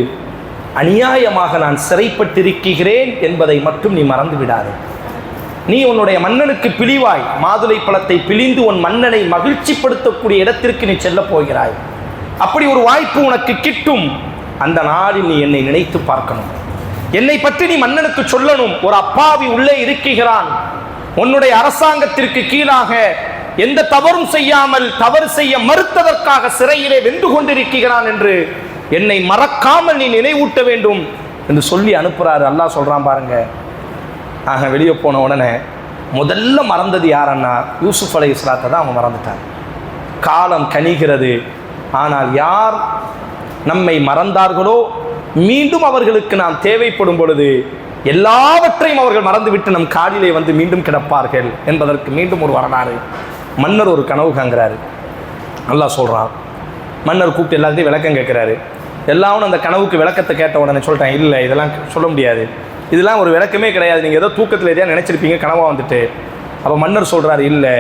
அநியாயமாக நான் சிறைப்பட்டிருக்கிறேன் என்பதை மட்டும் நீ மறந்து விடாதே. நீ உன்னுடைய மன்னனுக்கு பிழிவாய், மாதுளை பழத்தை பிழிந்து உன் மன்னனை மகிழ்ச்சிப்படுத்தக்கூடிய இடத்திற்கு நீ செல்ல போகிறாய். அப்படி ஒரு வாய்ப்பு உனக்கு கிட்டும். அந்த நாளில் நீ என்னை நினைத்து பார்க்கணும், என்னை பற்றி நீ மன்னனுக்கு சொல்லணும். ஒரு அப்பாவி உள்ளே இருக்கிறான், உன்னுடைய அரசாங்கத்திற்கு கீழாக எந்த தவறும் செய்யாமல் தவறு செய்ய மறுத்ததற்காக சிறையிலே வெந்து கொண்டிருக்கிறான் என்று என்னை மறக்காமல் நீ நினைவூட்ட வேண்டும் என்று சொல்லி அனுப்புறாரு. அல்லாஹ் சொல்றான் பாருங்க. ஆக வெளியே போன உடனே முதல்ல மறந்தது யாரன்னா யூசுப் அலைஹிஸ்ஸலாத்தை தான் அவன் மறந்துட்டான். காலம் கனிகிறது, ஆனால் யார் நம்மை மறந்தார்களோ மீண்டும் அவர்களுக்கு நாம் தேவைப்படும் பொழுது எல்லாவற்றையும் அவர்கள் மறந்துவிட்டு நம் காலிலே வந்து மீண்டும் கிடப்பார்கள் என்பதற்கு மீண்டும் ஒரு வரலாறு. மன்னர் ஒரு கனவு காண்கிறாரு. அல்லாஹ் சொல்கிறான். மன்னர் கூப்பிட்டு எல்லாத்தையும் விளக்கம் கேட்குறாரு. எல்லாரும் அந்த கனவுக்கு விளக்கத்தை கேட்ட உடனே சொல்லிட்டான், இல்லை இதெல்லாம் சொல்ல முடியாது, இதெல்லாம் ஒரு விளக்கமே கிடையாது, நீங்கள் ஏதோ தூக்கத்தில் எதையா நினச்சிருப்பீங்க கனவாக வந்துட்டு. அப்போ மன்னர் சொல்கிறார், இல்லை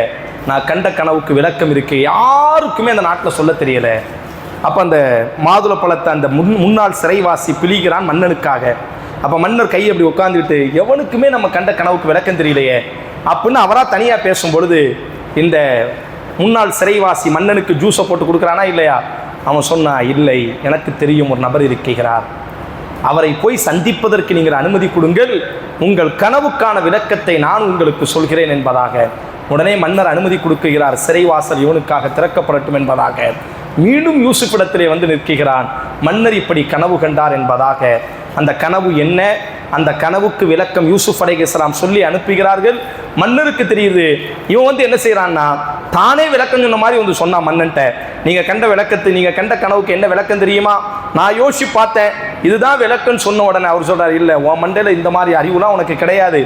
நான் கண்ட கனவுக்கு விளக்கம் இருக்குது, யாருக்குமே அந்த நாட்டில் சொல்ல தெரியலை. அப்போ அந்த மாதுளை பழத்தை அந்த முன்னாள் சிறைவாசி பிழிகிறான் மன்னனுக்காக. அப்போ மன்னர் கையை அப்படி உட்காந்துக்கிட்டு, எவனுக்குமே நம்ம கண்ட கனவுக்கு விளக்கம் தெரியலையே அப்படின்னு அவராக தனியாக பேசும் பொழுது, இந்த முன்னாள் சிறைவாசி மன்னனுக்கு ஜூஸை போட்டு கொடுக்குறானா இல்லையா? அவன் சொன்னான், இல்லை எனக்கு தெரியும் ஒரு நபர் இருக்கிறார், அவரை போய் சந்திப்பதற்கு நீங்கள் அனுமதி கொடுங்கள், உங்கள் கனவுக்கான விளக்கத்தை நான் உங்களுக்கு சொல்கிறேன் என்பதாக. உடனே மன்னர் அனுமதி கொடுக்கிறார், சிறைவாசல் இவனுக்காக திறக்கப்படட்டும் என்பதாக. மீண்டும் யூசுஃபிடத்திலே வந்து நிற்கிறான். மன்னர் இப்படி கனவு கண்டார் என்பதாக. அந்த கனவு என்ன, அந்த கனவுக்கு விளக்கம் யூசுப் அலைஹிஸ்ஸலாம் சொல்லி அனுப்புகிறார்கள். மன்னருக்கு தெரியுது, இவன் வந்து என்ன செய்கிறான்னா தானே விளக்கம் சொன்ன மாதிரி வந்து சொன்னான் மன்னன்ட்ட, நீங்கள் கண்ட விளக்கத்தை, நீங்கள் கண்ட கனவுக்கு என்ன விளக்கம் தெரியுமா, நான் யோசிச்சு பார்த்தேன், இதுதான் விளக்கம்னு சொன்ன உடனே அவர் சொல்கிறார், இல்லை உன் மண்டையில் இந்த மாதிரி அறிவுலாம் உனக்கு கிடையாது,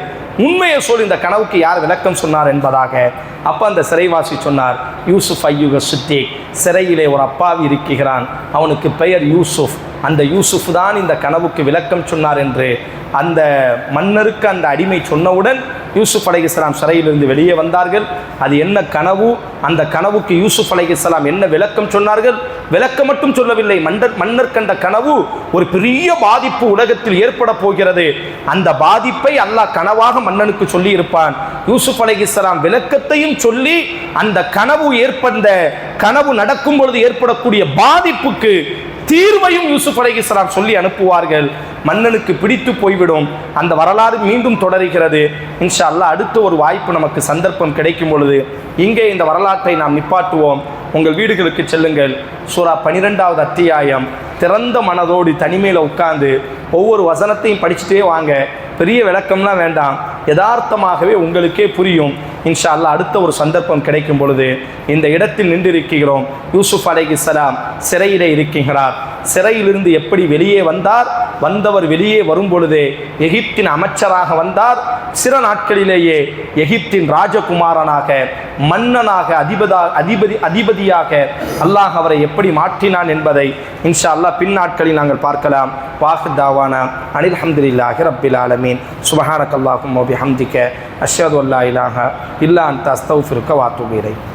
உண்மையை சொல், இந்த கனவுக்கு யார் விளக்கம் சொன்னார் என்பதாக. அப்போ அந்த சிறைவாசி சொன்னார், யூசுப் ஐயுக சித்திக், சிறையிலே ஒரு அப்பாவி இருக்கிறான், அவனுக்கு பெயர் யூசுப், அந்த யூசுப் தான் இந்த கனவுக்கு விளக்கம் சொன்னார் என்று அந்த மன்னருக்கு அந்த அடிமை சொன்னவுடன் யூசுப் அலைஹிஸ்ஸலாம் சிறையிலிருந்து வெளியே வந்தார்கள். அது என்ன கனவு, அந்த கனவுக்கு யூசுப் அலைஹிஸ்ஸலாம் என்ன விளக்கம் சொன்னார்கள்? விளக்கம் மட்டும் சொல்லவில்லை, மன்னர் கண்ட கனவு ஒரு பெரிய பாதிப்பு உலகத்தில் ஏற்பட போகிறது, அந்த பாதிப்பை அல்லாஹ் கனவாக மன்னனுக்கு சொல்லி இருப்பான். யூசுப் அலைஹிஸ்ஸலாம் விளக்கத்தையும் சொல்லி அந்த கனவு நடக்கும் பொழுது ஏற்படக்கூடிய பாதிப்புக்கு தீர்வையும் யூசுப் அலைஹிஸ்ஸலாம் சொல்லி அனுப்புவார்கள். மன்னனுக்கு பிடித்து போய்விடும். அந்த வரலாறு மீண்டும் தொடர்கிறது. இன்ஷா அல்லாஹ் அடுத்த ஒரு வாய்ப்பு நமக்கு சந்தர்ப்பம் கிடைக்கும் பொழுது இங்கே இந்த வரலாற்றை நாம் நிப்பாட்டுவோம். உங்கள் வீடுகளுக்கு செல்லுங்கள். சூரா 12வது அத்தியாயம் திறந்த மனதோடு தனிமையில் உட்கார்ந்து ஒவ்வொரு வசனத்தையும் படிச்சுட்டே வாங்க. பெரிய விளக்கம்லாம் வேண்டாம், யதார்த்தமாகவே உங்களுக்கே புரியும். இன்ஷா அல்லாஹ் அடுத்த ஒரு சந்தர்ப்பம் கிடைக்கும் பொழுது இந்த இடத்தில் நின்று இருக்கிறோம். யூசுப் அலைஹிஸ்ஸலாம் சிறையிலே இருக்கிறார். சிறையிலிருந்து எப்படி வெளியே வந்தார்? வந்தவர் வெளியே வரும் பொழுதே எகிப்தின் அமைச்சராக வந்தார். சில நாட்களிலேயே எகிப்தின் ராஜகுமாரனாக, மன்னனாக, அதிபதியாக அல்லாஹ் அவரை எப்படி மாற்றினான் என்பதை இன்ஷா அல்லாஹ் பின் நாட்களில் நாங்கள் பார்க்கலாம். வாஹித் தாவானா அனில் ஹம்துலில்லாஹி ரப்பில் ஆலமீன். சுப்ஹானக்கல்லாஹும்ம வ பிஹம்திக அஷ்ஹது அல்லா இலாஹா இல்லா அன்த அஸ்தக்ஃபிருக வ அத்தூபு இலைக்.